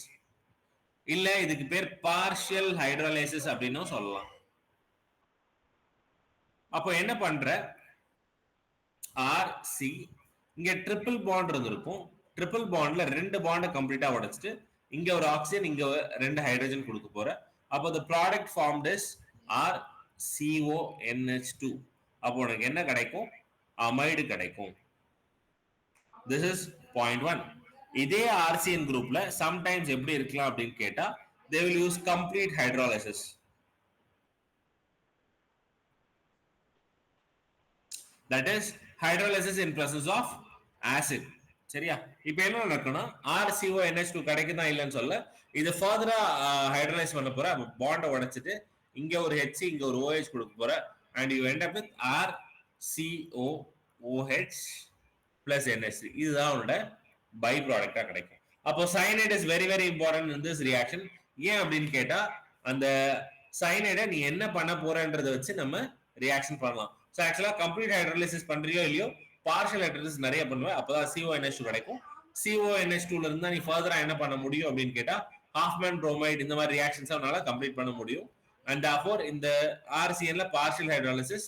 இல்ல இதுக்கு பேர் partial hydrolysis அப்படினும் சொல்லலாம். அப்போ என்ன பண்ற, RC இங்க ட்ரிபிள் பாண்ட் இருந்திருக்கும். ட்ரிபிள் பாண்ட்ல ரெண்டு பாண்ட் கம்ப்ளீட்டா உடைச்சிட்டு இங்க ஒரு ஆக்சிஜன் இங்க ரெண்டு ஹைட்ரஜன் கொடுக்க போற. அப்போ the product formed is RCONH2. அப்போ உனக்கு என்ன கிடைக்கும், அமைடு கிடைக்கும். This is point 1. இதே RCN குரூப்ல சம்டைம்ஸ் எப்படி இருக்கலாம் அப்படின்னு கேட்டா, they will use complete hydrolysis. That is hydrolysis in presence of acid. சரியா? இப்போ என்ன நடக்கும்னா RCONH2 கிடைக்குதா இல்லன்னு சொல்ல இது ஃபர்தரா ஹைட்ரலைஸ் பண்ண போற பாண்ட உடைச்சிட்டு இங்க ஒரு H இங்க ஒரு OH கொடுக்க போற and you end up with RCOOH plus NH3. இதுதான் உங்களோட பை ப்ராடக்ட்டா கிடைக்கும். அப்போ cyanide is very very important in this reaction. ஏன் அப்படின்னு கேட்டா அந்த cyanide நீ என்ன பண்ண போறன்றதை வச்சு நம்ம ரியாக்ஷன் பண்ணலாம். ஸோ ஆக்சுவலா கம்ப்ளீட் ஹைட்ரோலிசிஸ் பண்றியோ இல்லையோ பார்ஷியல் ஹைட்ரோலிசிஸ் நிறைய பண்ணுவேன். அப்பதான் CONH2 கிடைக்கும். CONH2ல இருந்தா நீ ஃபர்தரா என்ன பண்ண முடியும் அப்படின்னு கேட்டா ஹாஃப்மேன் புரோமைட் இந்த மாதிரி ரியாக்ஷன்ஸ் அவனால கம்ப்ளீட் பண்ண முடியும். அண்ட் therefore இந்த RCNல பார்ஷியல் ஹைட்ரோலிசிஸ்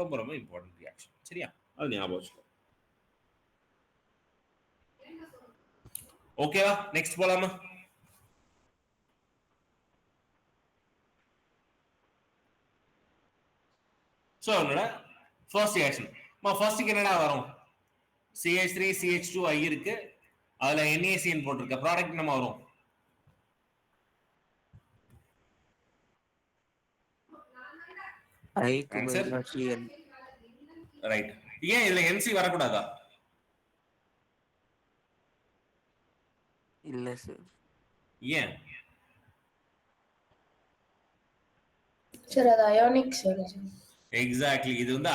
ரொம்ப ரொம்ப இம்பார்ட்டன்ட் ரியாக்ஷன். சரியா? அது ஞாபகம் வச்சுக்கோ. ஓகேவா? நெக்ஸ்ட் போலாமா? சோ என்னடா ஃபர்ஸ்ட் ரியாக்ஷன் ஃபர்ஸ்ட்க்கு என்னடா வரும்? CH3 CH2I இருக்கு, அதுல NaCN போட்டிருக்க ப்ராடக்ட் நம்ம வரும் I-CN. ரைட். ஏன் இதுல NC வரக்கூடாதா? இல்ல சார். ஏன் சார் அது அயானிக் சார். எக்ஸாக்ட்லி, இது வந்து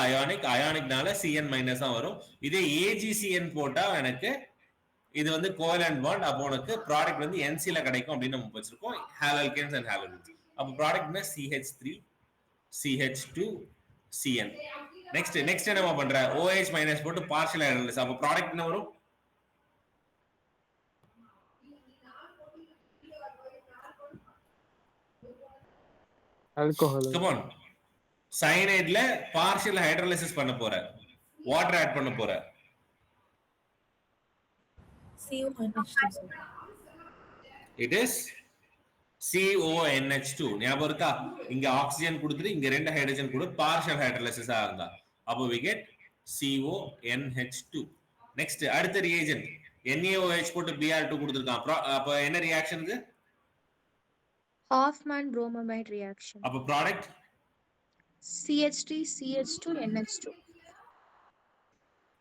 அயானிக்னால CN மைனஸ் தான் வரும். இதே AgCN போட்டா எனக்கு இது வந்து கோவலன்ட் பாண்ட், அப்போ உனக்கு ப்ராடக்ட் வந்து NC ல கிடைக்கும் அப்படின்னு நம்ம வச்சிருக்கோம் ஹாலல்கேன்ஸ் அண்ட் ஹாலோஜன்ஸ். அப்போ ப்ராடக்ட்னா CH3 CH2 CN. நெக்ஸ்ட் என்ன பண்ற? OH மைனஸ் போட்டு பார்ஷியல் ஹைட்ரோலிசிஸ். அப்போ ப்ராடக்ட் என்ன வரும்? ஆல்கஹால். Come on. சயனைட்ல பார்ஷியல் ஹைட்ரோலிசிஸ் பண்ண போற, வாட்டர் ஆட் பண்ண போற. It is CONH2. ஞாபகம் இருக்கா? இங்க ஆக்சிஜன் கொடுத்துட்டு இங்க ரெண்டு ஹைட்ரஜன் கொடு, பார்ஷியல் ஹைட்ரோலிசிஸா இருந்தா அப்போ we get CONH2. நெக்ஸ்ட் அடுத்த ரிஏஜென்ட் NaOH போட்டு Br2 கொடுத்திருக்கான். அப்ப என்ன ரியாக்ஷன் இது? Hoffman bromamide reaction. அப்ப ப்ராடக்ட் CH3 CH2 NH2.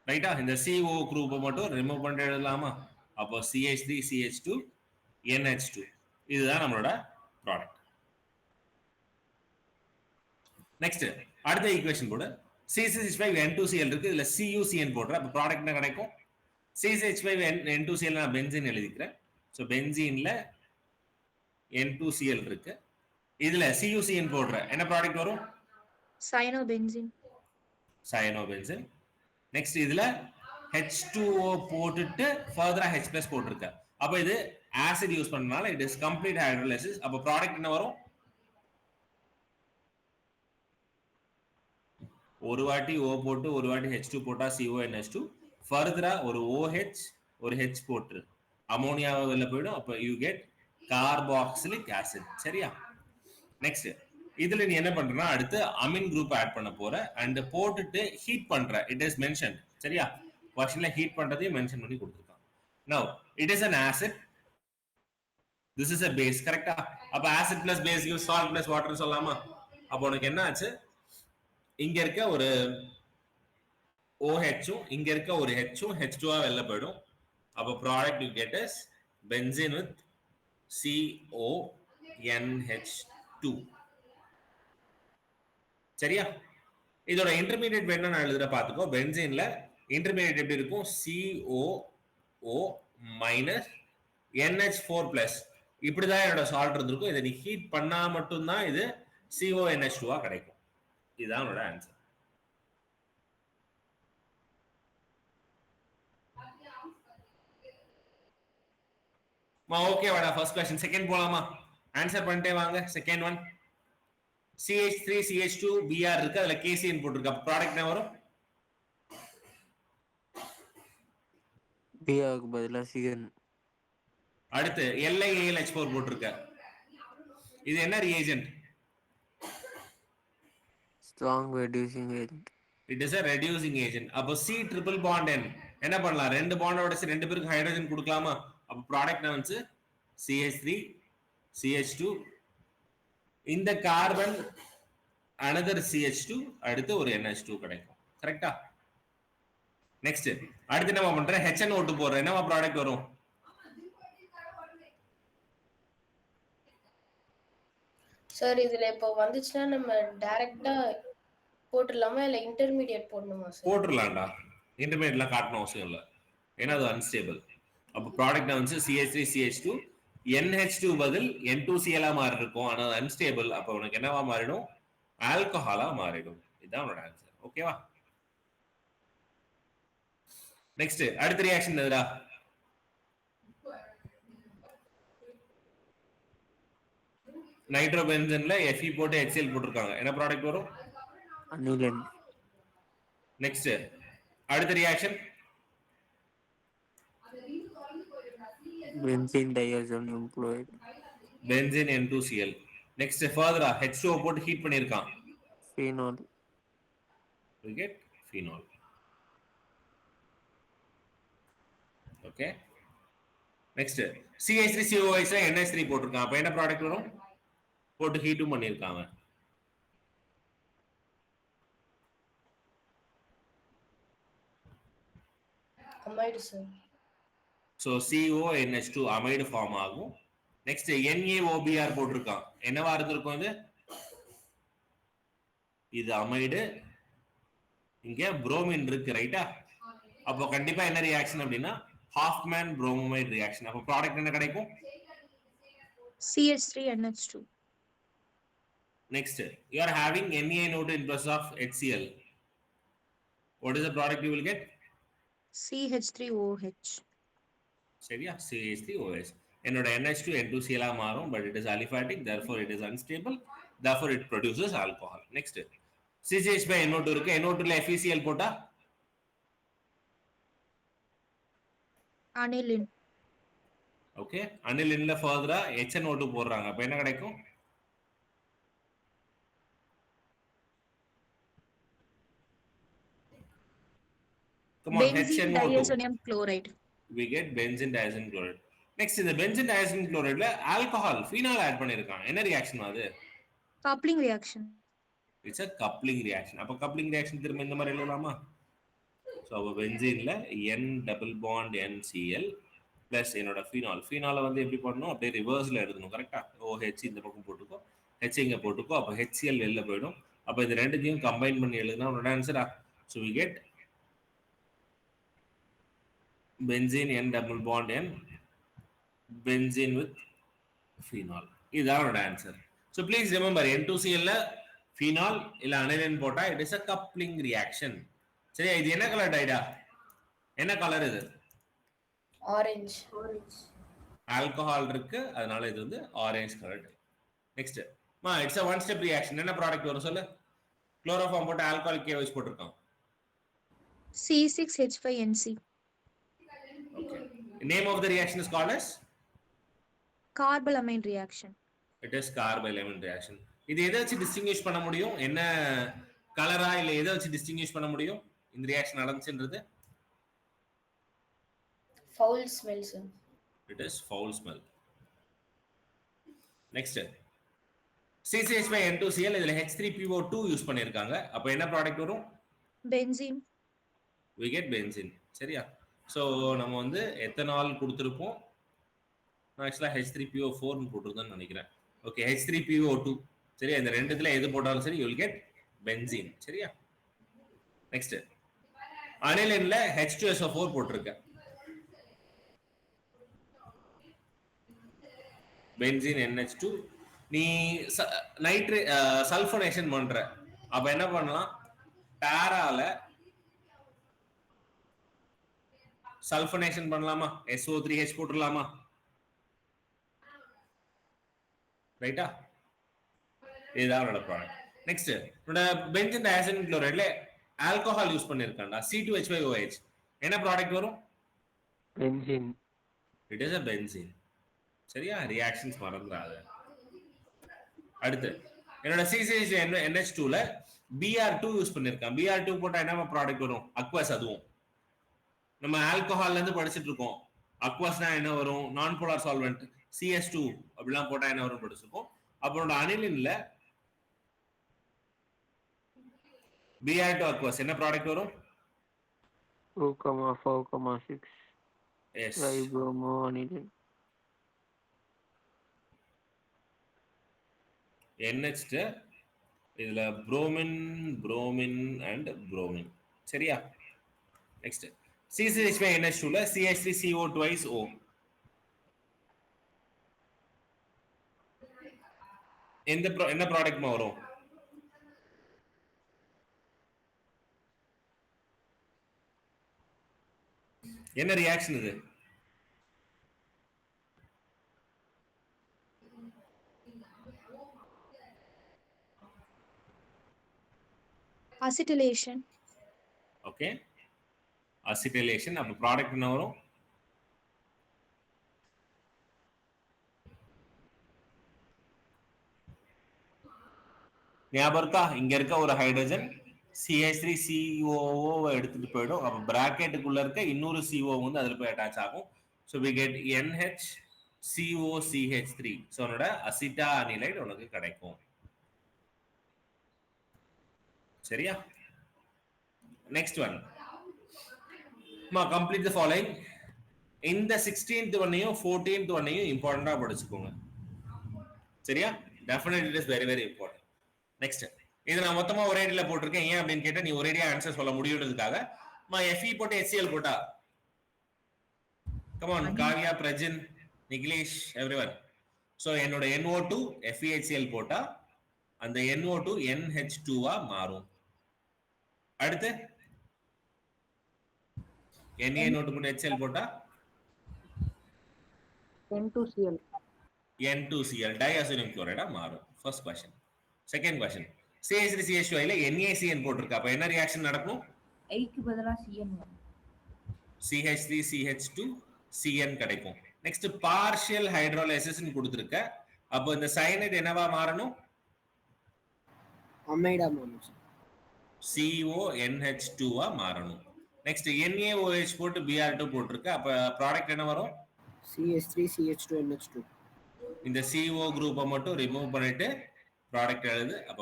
ரைட்டா? இந்த CO குரூப்பை மட்டும் ரிமூவ் பண்ணிட்டு எழுதலாமா? அப்போ CH3 CH2 NH2 இதுதான் நம்மளோட ப்ராடக்ட். நெக்ஸ்ட் அடுத்த ஈக்குவேஷன் போடு. C6H5N2Cl இருக்கு, இதுல CuCN போடுற. அப்ப ப்ராடக்ட் என்ன கிடைக்கும்? C6H5N2Cl நான் பென்சீன் எழுதிக்கிறேன். ஸோ பென்சீன்ல N2Cl இருக்கு, இதுல CuCN போடுற என்ன ப்ராடக்ட் வரும்? Cyanobenzene. Cyanobenzene. நெக்ஸ்ட் இதுல H2O போட்டுட்டு ஃபர்தரா H+ போட்டிருக்க. அப்ப இது ஆசிட் யூஸ் பண்ணனால இட் இஸ் கம்ப்ளீட் ஹைட்ரோலிசிஸ். அப்ப ப்ராடக்ட் என்ன வரும்? ஒரு வாட்டி O போட்டு ஒரு வாட்டி H2 போட்டா CONH2, ஃபர்தரா ஒரு OH ஒரு H போட்டு அமோனியாவை வெளில போயிடும். அப்ப யூ கெட் கார்பாக்சிலிக் ஆசிட். சரியா? நெக்ஸ்ட் இதுல நீ என்ன பண்றனா அடுத்து அமின் குரூப் ஆட் பண்ண போற அண்ட் போட்டுட்டு ஹீட் பண்ற. It is mentioned. சரியா? क्वेश्चनல ஹீட் பண்றதையும் மென்ஷன் பண்ணி கொடுத்திருக்காங்க. நவ it is an acid, this is a base. கரெக்ட்டா? அப்ப acid plus base gives salt plus water சொல்லலாமா? அப்ப உனக்கு என்ன ஆச்சு? இங்க இருக்க ஒரு OH இங்க இருக்க ஒரு H H2 வெளில போய்டும். அப்ப product you get is benzene with CONH2. சரியா? இதோட இன்டர்மீடியேட் வேணா நான் எழுதுற பாத்துக்கோ. பென்சீன்ல இன்டர்மீடியேட் எப்படி இருக்கும்? COO minus NH4+. இப்படிதான் என்னோட சால்ட் இருந்திருக்கும். இதை நீ ஹீட் பண்ணா மட்டும்தான் இது CONH2 கிடைக்கும். இதுதான் என்னோட ஆன்சர். ஓகே வாடா, ஃபர்ஸ்ட் क्वेश्चन. செகண்ட் போலாமா? ஆன்சர் பண்ணிட்டே வாங்க. Second one CH3 CH2 Br இருக்கு, அதுல KCN போட்டுருக்கு. அப்ப ப்ராடக்ட் என்ன வரும்? Br க்கு பதிலா CN. அடுத்து LiAlH4 போட்டுருக்க. இது என்ன ரிஏஜென்ட்? Strong reducing agent. It is a reducing agent. அப்ப C triple bond N என்ன பண்ணலாம்? ரெண்டு பாண்டோட ரெண்டு பேருக்கு ஹைட்ரஜன் கொடுக்கலாமா? அப்ப ப்ராடக்ட் வந்து CH3 CH2 இந்த கார்பன் another CH2 அடுத்து ஒரு NH2 கிடைக்கும். கரெக்ட்டா? நெக்ஸ்ட் அடுத்து என்ன பண்ற HNO2 போடுற என்னவா ப்ராடக்ட் வரும்? சார் இதுல இப்போ வந்துச்சுன்னா நம்ம டைரக்டா போட்டுடலாமா இல்ல இன்டர்மீடியட் போடணுமா சார்? போட்டுடலாம்டா. இன்டர்மீடியட்லாம் காட்டணும் அவசியம் இல்லை, ஏன்னா அது அன்ஸ்டேபிள். அப்போ ப்ராடக்ட் வந்து CH3 CH2 NH2 பதில் N2Cl மாறி இருக்கும், ஆனா அன்ஸ்டேபிள். அப்போ உனக்கு என்னவா மாறிடும்? ஆல்கஹாலா மாறிடும். இதுதான் உன்னோட ஆன்சர். ஓகேவா? நெக்ஸ்ட் அடுத்த ரியாக்ஷன் எதுடா? நைட்ரோபென்சன்ல Fe போட்டு HCl போட்டிருக்காங்க. என்ன ப்ராடக்ட் வரும்? Aniline. நெக்ஸ்ட் அடுத்த reaction Benzene diazonium chloride. Benzene N2Cl. Next ஃபர்தரா H2O போட்டு ஹீட் பண்ணிருக்கான். Phenol. We get phenol. Okay. Next CH3COOH ல NH3 போட்டிருக்கான். அப்ப என்ன ப்ராடக்ட் வரும்? போட்டு ஹீட்டும் பண்ணிருக்காங்க. Amide sir. So CONH2 amide form ஆகும். நெக்ஸ்ட் NaOBr போட்டிருக்கான். என்னவா இருந்திருக்கும் இது? இது அமைடு, இங்க புரோமின் இருக்கு, ரைட்டா? அப்போ கண்டிப்பா என்ன ரியாக்ஷன் அப்படின்னா ஹாஃப்மேன் புரோமைடு ரியாக்ஷன். அப்போ ப்ராடக்ட் என்ன கிடைக்கும்? CH3NH2. Next, you are having NaNO2 in place of HCl. What is the product you will get? CH3OH. சரியா? CH3OH. என்னோட NH2 N2Cl மாறும், but it is aliphatic, therefore it is unstable, therefore it produces alcohol. Next, CCH by NO2 இருக்கு. NO2 ல FeCl போட்டா Aniline. Okay, அனிலின்ல ஃபர்தரா HNO2 போடுறாங்க. அப்ப என்ன கிடைக்கும்? Come on, Benzene HNO2. diazonium chloride. We get benzene diazonium chloride. Next, இந்த benzene diazonium chloride ல alcohol phenol ஆட் பண்ணிருக்காங்க. என்ன ரியாக்ஷன் அது? Coupling reaction. It's a coupling reaction. அப்ப coupling reaction திரும்ப இந்த மாதிரி எழுதலாமா? So அப்ப பென்சீன்ல N double bond NCl plus என்னோட phenol. phenol வந்து எப்படி பண்ணணும்? அப்படியே ரிவர்ஸ்ல எழுதணும். கரெக்ட்டா? OH இந்த பக்கம் போட்டுக்கோ, H இங்க போட்டுக்கோ. அப்ப HCl வெளில போய்டும். அப்ப இந்த ரெண்டுத்தையும் கம்பைன் பண்ணி எழுதுனா உன்னோட ஆன்சரா? So we get benzene N double bond N benzene with phenol. இதுதான் உன்னோட answer. So please remember N2Cl ல phenol இல்ல aniline போட்டா it is a coupling reaction. சரியா? இது என்ன கலர் டைடா? என்ன கலர் இது? ஆரஞ்சு. ஆல்கஹால் இருக்கு, அதனால இது வந்து orange colour. Next it's a one step reaction. என்ன ப்ராடக்ட் வரும் சொல்லு? குளோரோஃபார்ம் போட்டு alcohol KOH போட்டுருக்கான். C6H5NC. Okay. Name of the reaction is called as? Carbylamine reaction. It is carbylamine reaction. இது எதை வச்சு டிஸ்டிங்விஷ் பண்ண முடியும்? என்ன கலரா இல்ல எதை வச்சு டிஸ்டிங்விஷ் பண்ண முடியும் இந்த ரியாக்ஷன் நடந்துச்சுன்றது? Foul smell sir. It is foul smell. Next, CCH5N2Cl இதுல H3PO2 யூஸ் பண்ணிருக்காங்க. அப்ப என்ன ப்ராடக்ட் வரும்? Benzene. We get benzene. சரியா? சோ நம்ம வந்து எத்தனால் கொடுத்திருப்போம். நான் एक्चुअली H3PO4 னு போட்டுருந்தேன்னு நினைக்கிறேன். Okay, H3PO2. சரியா? இந்த ரெண்டுத்துல எது போட்டாலும் சரி you will get benzene. சரியா? நெக்ஸ்ட், அனிலின்ல H2SO4 போட்டிருக்கேன். Benzene NH2. நீ சல்ஃபனேஷன் பண்ற, அப்ப என்ன பண்ணலாம்? பேரால சல்ஃபனேஷன் பண்ணலாமா? SO3H போட்டுடலாமா? ரைட்டா? இதுதான் என்னோட ப்ராடக்ட். நெக்ஸ்ட், என்னோட பென்சீன் டயாசோனியம் குளோரைட்ல ஆல்கஹால் யூஸ் பண்ணிருக்காண்டா, C2H5OH. என்ன ப்ராடக்ட் வரும்? Benzene. It is a benzene. சரியா? ரியாக்ஷன்ஸ் மறந்துடாத. அடுத்து என்னோட CCH2 ல Br2 யூஸ் பண்ணிருக்கேன். Br2 போட்டா என்ன ப்ராடக்ட் வரும்? அக்வஸ். அதுவும் நம்ம ஆல்கஹால்ல இருந்து படிச்சிட்டு இருக்கோம். அக்வஸ்னா என்ன வரும்? நான் போலார் சால்வெண்ட். CS2 அப்படிலாம் போட்டா என்ன வரும் படிச்சிருக்கோம். அப்புறம் அனிலின்ல Br2 aqueous என்ன ப்ராடக்ட் வரும்? 2,4,6 எஸ். tribromo aniline. NH இதுல புரோமின் அண்ட் புரோமின். சரியா? நெக்ஸ்ட் C6H5NH2 ல CH3CO twice O. என்ன ப்ராடக்ட் வரும்? என்ன ரியாக்ஷன் இது? Acetylation. ஓகே, அசிட்டைலேஷன். அப்ப ப்ராடக்ட் என்ன வரும்? ஞாபகம் இருக்கா? இங்க இருக்க ஒரு ஹைட்ரஜன் CH3CO எடுத்துட்டு போயிடும். அப்ப பிராக்கெட்டுக்குள்ள இருக்க இன்னொரு CO வந்து அதுல போய் அட்டாச் ஆகும். So we get NHCOCH3. So உன்னோட அசிட்டா அனிலைட் உனக்கு கிடைக்கும். சரியா? Next one, complete the following. இந்த 16th ஒன்னையும் 14th ஒன்னையும் இம்பார்ட்டண்டா படிச்சுக்கோங்க. சரியா? Definitely it is very very important. Next, இது நான் மொத்தமா ஒரே அடியில போட்டிருக்கேன். ஏன் அப்படின்னு கேட்டா நீ ஒரேடியா ஆன்சர் சொல்ல முடியுன்றதுக்காக. Fe போட்டு HCl போட்டா, come on Kavya, Prajin, Nikhilesh, everyone. So என்னோட NO2 FeHCl போட்டா அந்த NO2 NH2 ஆ மாறும். அடுத்து NaNO2 போட்டு HCl போட்டா N2Cl. N2Cl diacetyl chloride மாறும். First question. Second question, CH3CH2 ல NaCN போட்டுருக்க. அப்ப என்ன ரியாக்ஷன் நடக்கும்? I க்கு பதிலா CN வரும். CH3CH2 CN கிடைக்கும். நெக்ஸ்ட் பார்ஷியல் ஹைட்ரோலைசிஸ் னு கொடுத்திருக்க. அப்ப இந்த சயனைட் என்னவா மாறணும்? அமைடா மாறணும். CONH2 ஆ மாறணும். நெக்ஸ்ட் NaOH போட்டு Br2 போட்டுருக்க. அப்ப ப்ராடக்ட் என்ன வரும்? CH3CH2NH2. இந்த CO குரூப்பை மட்டும் ரிமூவ் பண்ணிட்டு ப்ராடக்ட் எழுது. அப்ப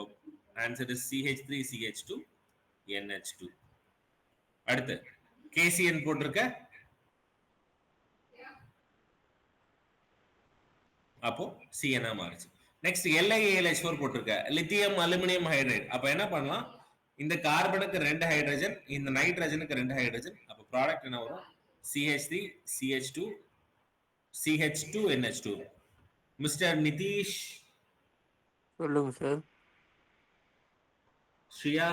ஆன்சர் இஸ் CH3CH2NH2. அடுத்து KCN போட்டிருக்க. அப்போ CN ஆ மாறுச்சு. நெக்ஸ்ட் LiAlH4 போட்டிருக்க. Lithium aluminium hydride. அப்ப என்ன பண்ணலாம்? இந்த கார்பனுக்கு 2 ஹைட்ரஜன், இந்த நைட்ரஜனுக்கு 2 ஹைட்ரஜன். அப்ப ப்ராடக்ட் என்ன வரும்? CH3CH2CH2NH2. மிஸ்டர் நிதிஷ், சொல்லுங்க sir. Shreya,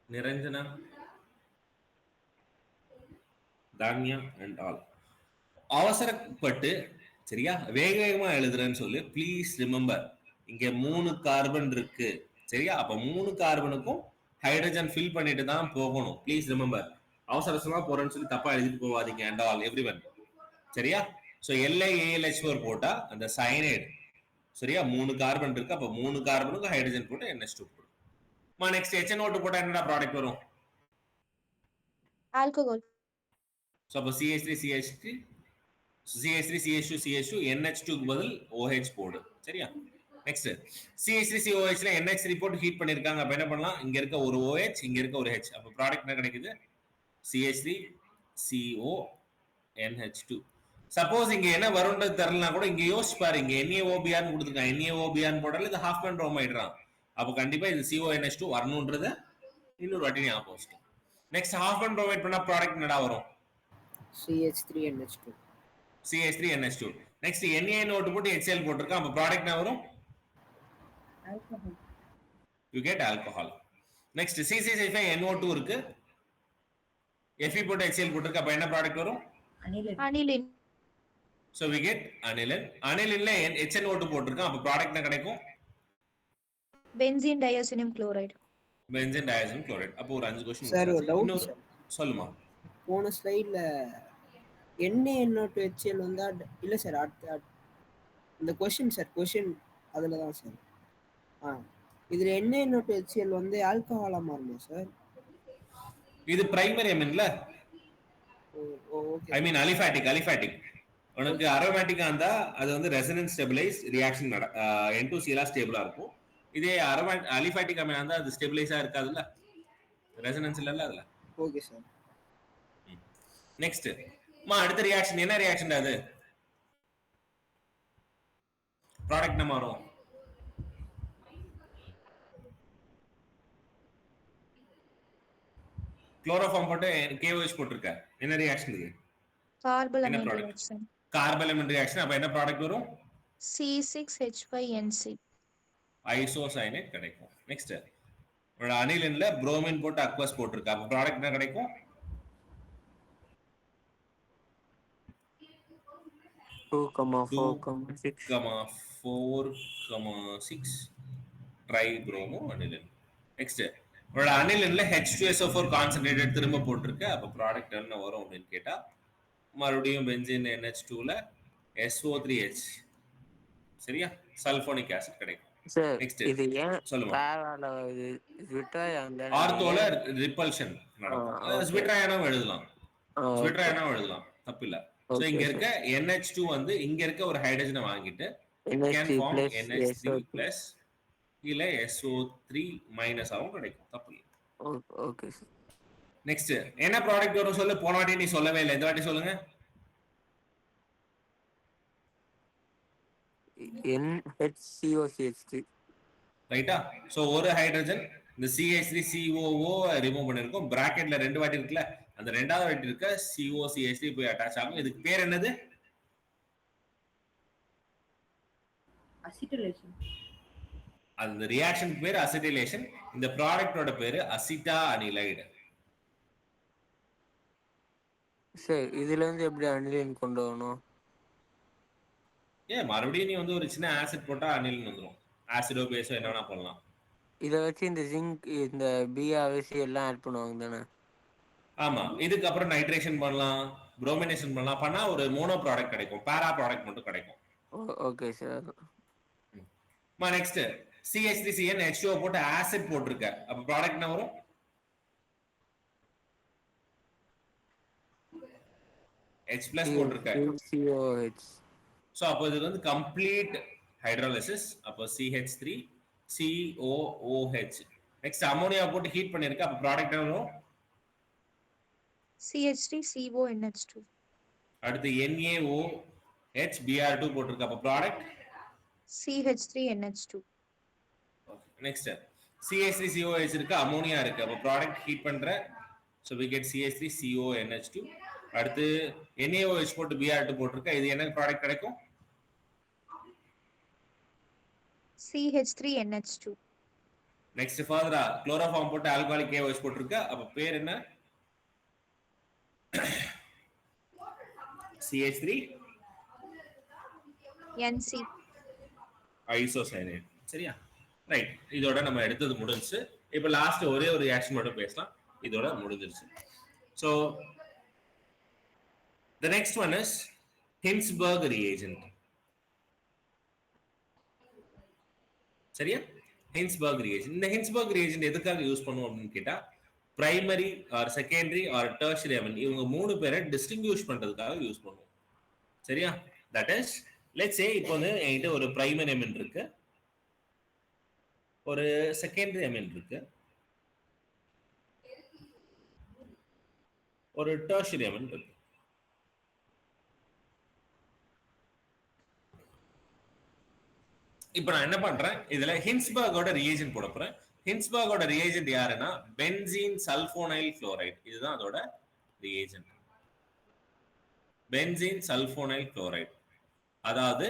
Niranjana, Tanya and all. அவசரப்பட்டு சரியா வேக வேகமா எழுதுறேன்னு சொல்லி ப்ளீஸ் ரிமெம்பர், இங்க 3 கார்பன் இருக்கு. சரியா? அப்ப 3 கார்பனுக்கும் ஹைட்ரஜன் ஃபில் பண்ணிட்டு தான் போகணும். Please remember. அவசரமா போறேன்னு சொல்லி தப்பா எழுதிட்டு போவாதீங்க. And all everyone. சரியா? சோ LiAlH4 போட்டா அந்த சயனைடு. சரியா? 3 கார்பன் இருக்கு. அப்ப 3 கார்பனுக்கு ஹைட்ரஜன் போட்டு NH2 போடும். நெக்ஸ்ட் HNO2 போட்டா என்னடா ப்ராடக்ட் வரும்? Alcohol. சோ அப்ப CH3CH2 NH2 க்கு பதில் OH போடு. சரியா? நெக்ஸ்ட் CH3COH ல NH3 போட்டு ஹீட் பண்ணிருக்காங்க. அப்ப என்ன பண்ணலாம்? இங்க இருக்க ஒரு OH, இங்க இருக்க ஒரு H. அப்ப ப்ராடக்ட் என்ன கிடைக்குது? CH3CONH2. சப்போஸ் இங்க என்ன வரும்ன்றது தெரியலனா கூட இங்க யோசிச்சு பாரு. இங்க NaOBr னு கொடுத்திருக்காங்க. NaOBr போடல, இது ஹாஃப் மேன் புரோமைடுறான். அப்ப கண்டிப்பா இது CONH2 வரணும்ன்றத இன்னொரு வாட்டி ஞாபகம் வச்சுக்கோ. நெக்ஸ்ட் ஹாஃப் மேன் புரோமைட் பண்ணா ப்ராடக்ட் என்னடா வரும்? CH3NH2. CH3NH2. நெக்ஸ்ட் NaNO2 போட்டு HCl போட்டுருக்கான். அப்ப ப்ராடக்ட் என்ன வரும்? Alcohol. You get alcohol. Next C6H5NO2 இருக்கு. Fe போட்டு HCl போட்டுருக்க. அப்ப என்ன ப்ராடக்ட் வரும்? Aniline. Aniline. So we get aniline. Aniline ல HNO2 போட்டுருக்கான். அப்ப ப்ராடக்ட் என்ன கிடைக்கும்? Benzene diacetyl chloride. Benzene diacetyl chloride. அப்போ ஒரு 5 क्वेश्चन சார் ஒரு டவுட் சார். சொல்லுமா. போன ஸ்லைட்ல NaNO2HCl வந்தா இல்ல சார், அடுத்த இந்த क्वेश्चन சார், क्वेश्चन அதுல தான் சார். இதுல NaNO2HCl வந்து ஆல்கஹாலா மாறுமா சார்? இது பிரைமரி அமீன்ல. ஓகே. I mean aliphatic. உனக்கு அரோமேட்டிக்கா இருந்தா அது வந்து ரெசனன்ஸ் ஸ்டெபிலைஸ் ரியாக்ஷன் N2Cl ஸ்டேபிளா இருக்கும். இதே அலிஃபாட்டிக் அமீனா இருந்தா அது ஸ்டெபிலைஸா இருக்காதுல்ல, ரெசனன்ஸ் இல்லல்ல அதுல. Okay sir. நெக்ஸ்ட் அடுத்த ரியாக்ஷன் என்ன ரியாக்ஷன்? அது ப்ராடக்ட் நம்ம வரும். குளோரோஃபார்ம் போட்டு KOH போட்டுருக்க, என்ன ரியாக்ஷன் இது? கார்பலமைன் ரியாக்ஷன். கார்பலமைன் ரியாக்ஷன். அப்ப என்ன ப்ராடக்ட் வரும்? C6H5NC ஐசோசைனேட் கிடைக்கும். நெக்ஸ்ட் உங்களோட அனிலின்ல புரோமின் போட்டு அக்வஸ் போட்டுருக்க, அப்ப ப்ராடக்ட் என்ன கிடைக்கும்? 2,4,6 ட்ரைப்ரோமோ அனிலின். நெக்ஸ்ட் உங்களோட அனிலின்ல H2SO4 கான்சென்ட்ரேட்டட் திரும்ப போட்டிருக்க, அப்ப ப்ராடக்ட் என்ன வரும் அப்படின்னு கேட்டா மறுபடியும் பென்சீன் NH2ல SO3H, சரியா, சல்போனிக் ஆசிட் கிடைக்கும். சார் நெக்ஸ்ட் இது ஏன் சொல்லுங்க. பேரால இது விட்ராய் அந்த ஆர்த்தோல ரிப்பல்ஷன் நடக்கும். ஸ்விட்ராயனாவும் எழுதலாம், ஸ்விட்ராயனாவும் எழுதலாம், தப்பு இல்ல. சோ இங்க இருக்க NH2 வந்து இங்க இருக்க ஒரு ஹைட்ரஜனை வாங்கிட்டு can form NH3+ இல்ல SO3- ஆவும் கிடைக்கும், தப்பு இல்ல. Okay sir. நெக்ஸ்ட் என்ன ப்ராடக்ட் வரும் சொல்லு? போன வாட்டி நீ சொல்லவே இல்லை, இந்த வாட்டி சொல்லுங்க. NHCOCH3. ரைட்டா? சோ ஒரு ஹைட்ரஜன் இந்த CH3COO ரிமூவ் பண்ணிருக்கோம். பிராக்கெட்ல 2 வாட்டி இருக்குல்ல, அந்த ரெண்டாவது வாட்டி இருக்க COCH3 போய் அட்டாச் ஆகும். இதுக்கு பேர் என்னது? அசிட்டலேஷன். அந்த ரியாக்ஷனுக்கு பேர் அசிட்டிலேஷன். இந்த ப்ராடக்ட்டோட பேரு அசிட்டா அனிலைடு. சார் இதுல இருந்து எப்படி அனிலின் கொண்டு வரணும்? மறுபடியும் நீ வந்து ஒரு சின்ன ஆசிட் போட்டா அனிலின் வந்துரும். ஆசிடோ பேஸோ என்ன வேணா பண்ணலாம். இத வச்சு இந்த ஜிங்க் இந்த BRC எல்லாம் ஆட் பண்ணுவாங்க தானே? ஆமா, இதுக்கு அப்புறம் நைட்ரேஷன் பண்ணலாம், புரோமினேஷன் பண்ணலாம், பண்ணா ஒரு மோனோ ப்ராடக்ட் கிடைக்கும், பேரா ப்ராடக்ட் மட்டும் கிடைக்கும். Okay sir. Next CH3CN H2O போட்டு ஆசிட் போட்டுருக்க, அப்ப ப்ராடக்ட் என்ன வரும்? H+ போட்டுருக்க. COH. சோ அப்போ இது வந்து கம்ப்ளீட் ஹைட்ரோலிசிஸ். அப்போ CH3COOH. நெக்ஸ்ட் அமோனியா போட்டு ஹீட் பண்ணிருக்க, அப்ப ப்ராடக்ட் என்ன வரும்? CH3CONH2. அடுத்து NaOH Br2 போட்டுருக்க, அப்ப ப்ராடக்ட் CH3NH2. நெக்ஸ்ட் CH3COH இருக்கு, அமோனியா இருக்கு, அப்ப ப்ராடக்ட் ஹீட் பண்ற, so we get CH3CONH2. அடுத்து NaOH போட்டு Br2 போட்டுருக்க, இது என்ன ப்ராடக்ட் கிடைக்கும்? CH3NH2. நெக்ஸ்ட் ஃபர்தரா குளோரோஃபார்ம் போட்டு ஆல்கஹாலிக் KOH போட்டுருக்க, அப்ப பேர் என்ன? CH3NC isocyanate. சரியா? ரைட். இதோட நம்ம எடுத்தது முடிஞ்சுச்சு. இப்போ லாஸ்ட் ஒரே ஒரு ரியாக்ஷன் மட்டும் பேசலாம், இதோட முடிஞ்சிருச்சு. So the next one is Hinsberg reagent. சரியா? Hinsberg reagent. இந்த Hinsberg reagent எதுக்காக யூஸ் பண்ணுவோம் அப்படின்னு கேட்டா, primary or secondary or tertiary amine இவங்க 3 பேரை டிஸ்டிங்விஷ் பண்றதுக்காக யூஸ் பண்ணுவோம். சரியா? தட் இஸ் லெட்ஸ் சே இப்போ வந்து என்கிட்ட ஒரு பிரைமரி அமீன் இருக்கு, ஒரு செகண்டரி அமீன் இருக்கு, ஒரு டெர்ஷரி அமீன் இருக்கு. இப்போ நான் என்ன பண்றேன், இதுல ஹின்ஸ்பர்கோட ரியேஜென்ட் போட போறேன். ஹின்ஸ்பர்கோட ரியேஜென்ட் யாருன்னா பென்சீன் சல்போனைல் குளோரைடு. இதுதான் அதோட ரியேஜென்ட், பென்சீன் சல்போனைல் குளோரைடு. அதாவது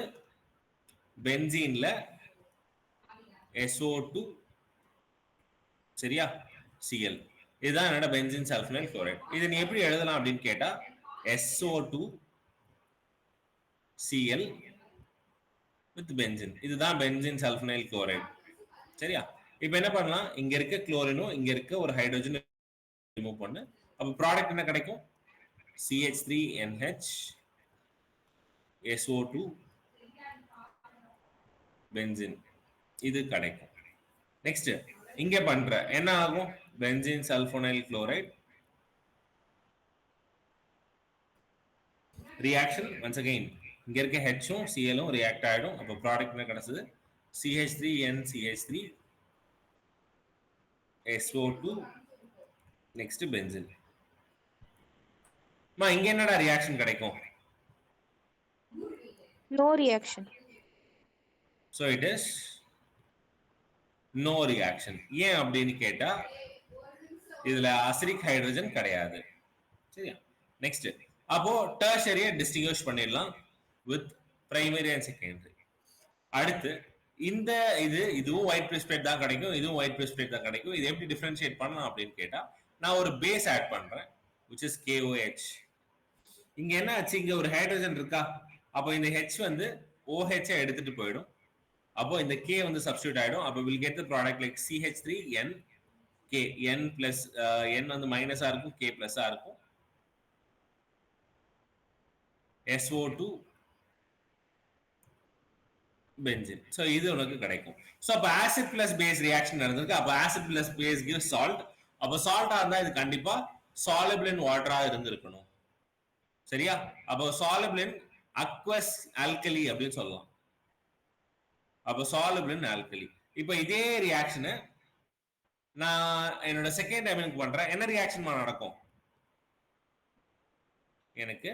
பென்சீன்ல SO2 சரியா, Cl. இதுதான் என்னோட பென்சீன் சல்போனைல் குளோரைடு. இது நீ எப்படி எழுதலாம் அப்படின்னு கேட்டா SO2 Cl with benzene. இதுதான் பென்சீன் சல்போனைல் குளோரைடு. சரியா? இப்போ என்ன பண்ணலாம், இங்க இருக்க குளோரினும் இங்க இருக்க ஒரு ஹைட்ரஜன் ரிமூவ் பண்ணு, அப்ப ப்ராடக்ட் என்ன கிடைக்கும்? CH3NH SO2 பென்சீன், இது கிடைக்கும். நெக்ஸ்ட் இங்க பண்ற என்ன ஆகும்? Benzene sulphonyl chloride reaction once again இங்க இருக்க ஹெச்சும் சிஎலும் ரியாக்ட் ஆயிடும். அப்போ ப்ராடக்ட் என்ன கிடைச்சது? CH3NCH3 SO2 next benzene. இங்க என்னடா ரியாக்ஷன் கிடைக்கும்? No reaction. So it is no reaction. ஏன் அப்படின்னு கேட்டா இதுல அசிடிக் ஹைட்ரஜன் கிடையாது. சரியா? நெக்ஸ்ட் அப்போ டெர்ஷரியை டிஸ்டிங்விஷ் பண்ணிடலாம் வித் பிரைமரி அண்ட் செகண்டரி. அடுத்து இந்த இதுவும் ஒயிட் பிரிசிபிடேட் தான் கிடைக்கும், இதுவும் ஒயிட் பிரிசிபிடேட் தான் கிடைக்கும். இது எப்படி டிஃபரன்ஷியேட் பண்ணலாம் அப்படின்னு கேட்டா நான் ஒரு பேஸ் ஆட் பண்றேன் which is KOH. இங்க என்ன ஆச்சு? இங்க ஒரு ஹைட்ரஜன் இருக்கா, அப்போ இந்த H வந்து OH எடுத்துட்டு போயிடும். அப்போ இந்த K வந்து சப்ஸ்டிட்யூட் ஆயிடும். அப்போ will get the product like CH3N K. N plus N வந்து மைனஸா இருக்கும், K பிளஸ்ஸா இருக்கும். SO2 benzene. சோ இது உனக்கு கிடைக்கும். சோ அப்ப ஆசிட் பிளஸ் பேஸ் ரியாக்ஷன் நடந்திருக்கு. அப்ப acid plus base gives salt. அப்ப சால்ட்டா இருந்தா இது கண்டிப்பா soluble in water இருந்திருக்கணும். சரியா? அப்ப soluble in aqueous alkali அப்படின்னு சொல்லலாம். அப்ப soluble in alkali. இப்போ இதே ரியாக்ஷனை நான் என்னோட செகண்ட் டைமென்ஷனுக்கு பண்றேன். என்ன ரியாக்ஷன் நடக்கும்? எனக்கு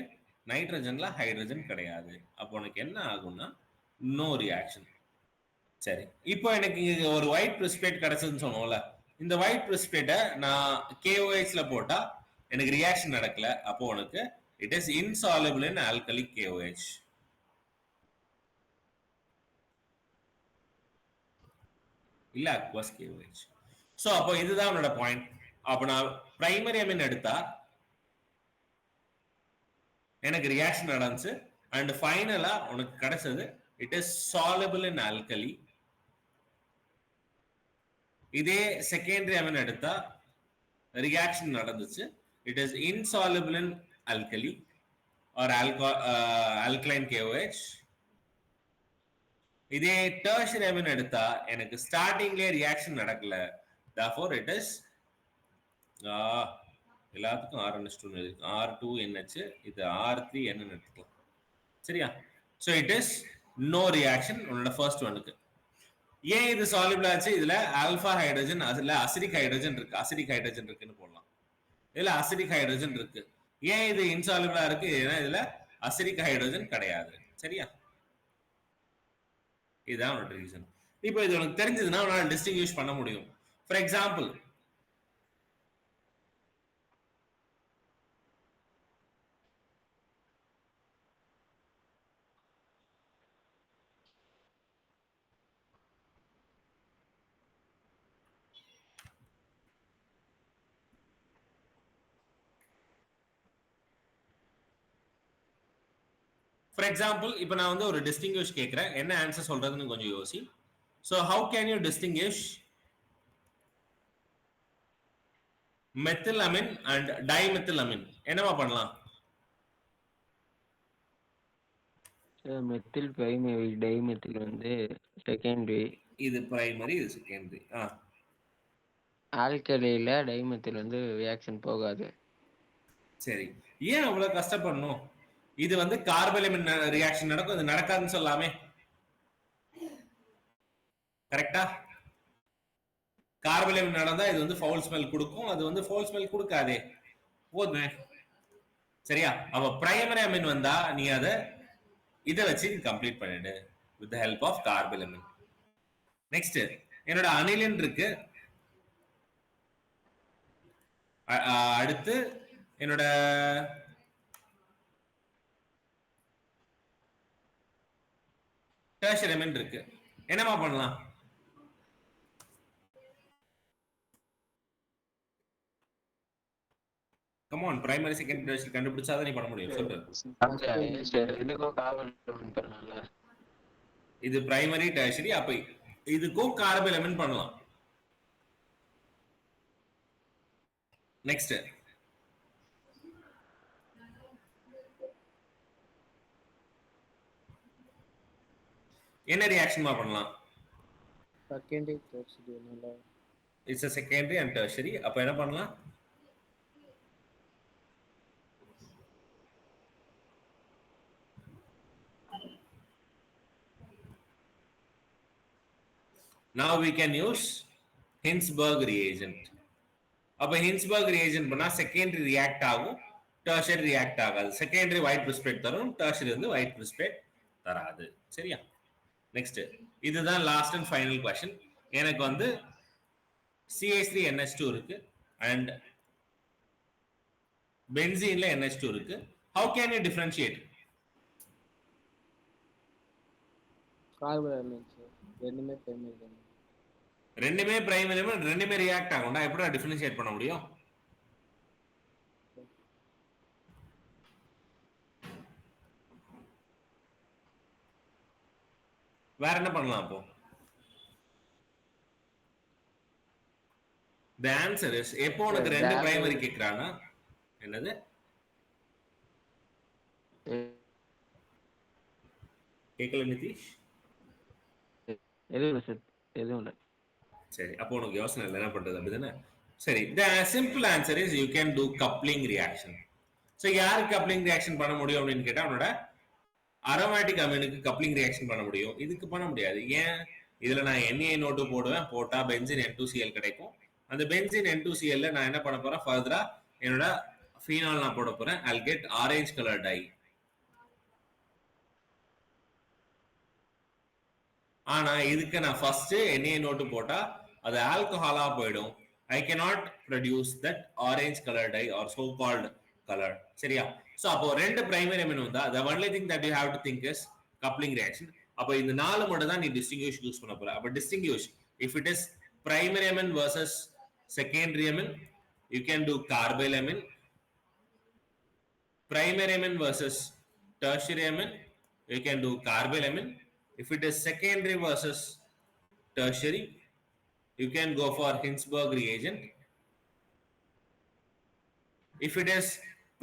நைட்ரஜன்ல ஹைட்ரஜன் கிடையாது. அப்போ உனக்கு என்ன ஆகும்னா நோ ரியாக்ஷன். சரி, இப்போ எனக்கு இங்க ஒரு ஒயிட் பிரிசிபிடேட் கிடைச்சதுன்னு சொன்னோம்ல, இந்த ஒயிட் பிரிசிபிடேட்டை நான் KOH போட்டா எனக்கு ரியாக்ஷன் நடக்கல. அப்போ உனக்கு இட் இஸ் இன்சாலுபிள் இன் ஆல்கலிக் KOH. இல்ல அக்வஸ் KOH. சோ அப்போ இதுதான் என்னோட பாயிண்ட். அப்போ நான் பிரைமரி அமீன் எடுத்தா எனக்கு ரியாக்ஷன் நடந்துச்சு அண்ட் ஃபைனலா உனக்கு கிடைச்சது it is soluble in alkali. இதே செகண்டரி அமீன் எடுத்தா ரியாக்ஷன் நடந்துச்சு it is insoluble in alkali or alkaline KOH. இதே டெர்ஷரி அமீன் எடுத்தா எனக்கு ஸ்டார்டிங்லயே ரியாக்ஷன் நடக்கல, therefore it is எல்லாத்துக்கும் RNH2 இருக்கு, R2NH, இது R3N எடுத்துக்கலாம். சரியா? So it is no reaction உன்னோட ஃபர்ஸ்ட் ஒன்னுக்கு. ஏன் இது சாலிபிள் ஆச்சு? இதுல ஆல்பா ஹைட்ரஜன், அதுல அசிடிக் ஹைட்ரஜன் இருக்கு, அசிடிக் ஹைட்ரஜன் இருக்குன்னு போடலாம். இதுல அசிடிக் ஹைட்ரஜன் இருக்கு. ஏன் இது இன்சாலிபிளா இருக்கு? ஏன்னா இதுல அசிடிக் ஹைட்ரஜன் கிடையாது. சரியா? இதுதான் உன்னோட ரீசன். இப்போ இது உனக்கு தெரிஞ்சதுன்னா உன்னால டிஸ்டிங்விஷ் பண்ண முடியும். ஃபார் எக்ஸாம்பிள் இப்போ நான் வந்து ஒரு டிஸ்டிங்விஷ் கேட்கிறேன், என்ன ஆன்சர் சொல்றதுன்னு கொஞ்சம் யோசி. So how can you distinguish methylamine and dimethylamine? என்னவா பண்ணலாம்? மெத்தில் பிரைமரி, டைமெத்தில் வந்து செகண்டரி. இது பிரைமரி, இது செகண்டரி. ஆல்கலியில டைமெத்தில் வந்து ரியாக்ஷன் போகாது. சரி, ஏன் அவ்வளவு கஷ்டப்படணும்? இது வந்து கார்பலமின் ரியாக்ஷன் நடக்கும், இது நடக்காதுன்னு சொல்லாமே. கரெக்டா? கார்பலமின் நடந்தா இது வந்து ஃபவுல் ஸ்மெல் கொடுக்கும், அது வந்து ஃபவுல் ஸ்மெல் கொடுக்காதே, போதுமே. சரியா? அப்ப பிரைமரி அமீன் வந்தா நீ அதை இதை வச்சு கம்ப்ளீட் பண்ணிடு with the help of carbylamine. Next என்னோட அனிலின் இருக்கு. அடுத்து என்னோட டெர்ஷரி அமீன் இருக்கு. என்னமா பண்ணலாம்? Come on, primary secondary tertiary கண்டுபிடிச்சாதான் நீ பண்ண முடியும். சொல்லு. இதுக்கும் கார்பலமின் பண்ணலாம்ல. இது பிரைமரி டெர்ஷரி, அப்ப இதுக்கும் கார்பலமின் பண்ணலாம். நெக்ஸ்ட் என்ன ரியாக்ஷன்மா பண்ணலாம்? Secondary tertiary. நல்லா it's a secondary and tertiary. அப்ப என்ன பண்ணலாம்? now we can use Hinsberg reagent. அப்ப Hinsberg reagent பண்ணா secondary react ஆகும், tertiary react ஆகாது. secondary white precipitate தரும், tertiary வந்து white precipitate தராது. சரியா? next இதுதான் last and final question. எனக்கு வந்து CH3NH2 இருக்கு and பென்சீன்ல NH2 இருக்கு. how can you differentiate? Carbon elements ரெண்டுமே பிரைமரி தான். ரெண்டுமே பிரைமரி ரெண்டுமே ரியாக்ட் ஆகும்டா, எப்படி டிஃபரன்ஷியேட் பண்ண முடியும்? வேற என்ன பண்ணலாம் அப்போ? the answer is எப்போ உனக்கு ரெண்டு பிரைமரி கேக்குறானா என்னது? கேக்கல நிதிஷ்? எதுவும் சார், எதுவும் இல்லை. சரி, அப்போ உனக்கு யோசனை இல்லை என்ன பண்றது, அப்படிதானே? சரி, the simple answer is you can do coupling reaction. so யாரு coupling reaction பண்ண முடியும் அப்படின்னு கேட்டா அவனோட அரோமேட்டிக் அமீனுக்கு coupling reaction பண்ண முடியும், இதுக்கு பண்ண முடியாது. ஏன்? இதுல நான் NaNO2 போடுவேன், போட்டா பென்சீன் N2Cl கிடைக்கும். அந்த பென்சீன் N2Cl ல நான் என்ன பண்ண போறேன், ஃபர்தரா என்னோட ஃபீனால் நான் போட போறேன், I'll get orange color dye. ஆனா இதுக்கு நான் ஃபர்ஸ்ட் NaNO2 போட்டா அது ஆல்கஹாலா போயிடும். I cannot produce that orange color dye or so called color. சரியா? சோ அப்போ ரெண்டு பிரைமரி அமீன் வந்தா the only thing that you have to think is coupling reaction. அப்போ இந்த நாலு மட்டும் தான் நீ distinguish யூஸ் பண்ண போற. அப்போ distinguish if it is primary amine versus secondary amine, you can do carbyl amine. Primary amine versus tertiary amine, you can do carbyl amine. If it is secondary versus tertiary, you can go for Hinsberg reagent. If it is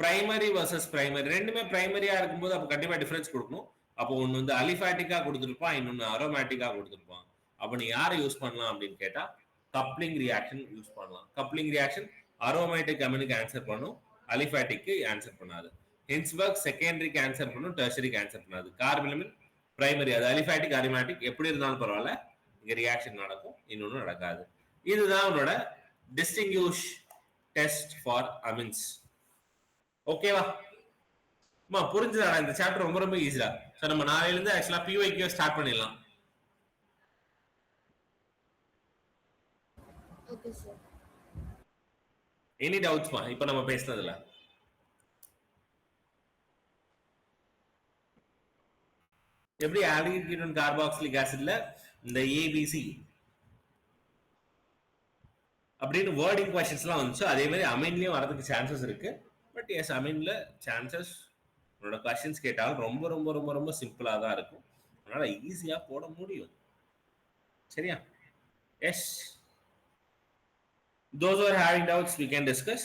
primary versus primary, ரெண்டுமே பிரைமரியா இருக்கும்போது அப்ப கண்டிப்பா difference கொடுக்கணும். அப்போ ஒன்னு வந்து அலிஃபாட்டிக்கா கொடுத்துருப்பான், இன்னொன்னு அரோமேட்டிக்கா கொடுத்துருப்பான். அப்ப நீ யாரை யூஸ் பண்ணலாம் அப்படின்னு கேட்டா கப்ளிங் ரியாக்ஷன் யூஸ் பண்ணலாம். கப்ளிங் ரியாக்ஷன் அரோமேட்டிக் அமினுக்கு ஆன்சர் பண்ணும், அலிஃபாட்டிக்கு ஆன்சர் பண்ணாது. ஹின்ஸ்பர்க் செகண்டரிக்கு ஆன்சர் பண்ணும், டெர்ஷரிக்கு ஆன்சர் பண்ணாது. கார்பன் அமின் பிரைமரி, அது அலிஃபாட்டிக் அரோமேட்டிக் எப்படி இருந்தாலும் பரவாயில்ல, இங்க ரியாக்ஷன் நடக்கும், இன்னொன்னு நடக்காது. இதுதான் உன்னோட டிஸ்டிங்யூஷ் டெஸ்ட் ஃபார் அமின்ஸ். ஓகேவா? புரிஞ்சுதா? இந்த சாப்டர் ரொம்ப ரொம்ப ஈஸியா. சோ நம்ம நாளையில இருந்து ஆக்சுவலா PYQ ஸ்டார்ட் பண்ணிடலாம். Okay sir. எனி டவுட்ஸ் மா இப்போ நம்ம பேசினதுல? எப்படி ஆல்டிஹைட் கீட்டோன் கார்பாக்சிலிக் ஆசிட்ல இந்த ABC அப்படின்னு வேர்டிங் क्वेश्चंसலாம் வந்துச்சு, அதே மாதிரி அமீன்லயும் வரதுக்கு சான்சஸ் இருக்கு. பட் எஸ், அமீன்ல சான்சஸ் உன்னோட क्वेश्चंस கேட்டால் ரொம்ப ரொம்ப ரொம்ப ரொம்ப சிம்பிளா தான் இருக்கும், அதனால ஈஸியா போட முடியும். சரியா? Yes, those who are having doubts we can discuss.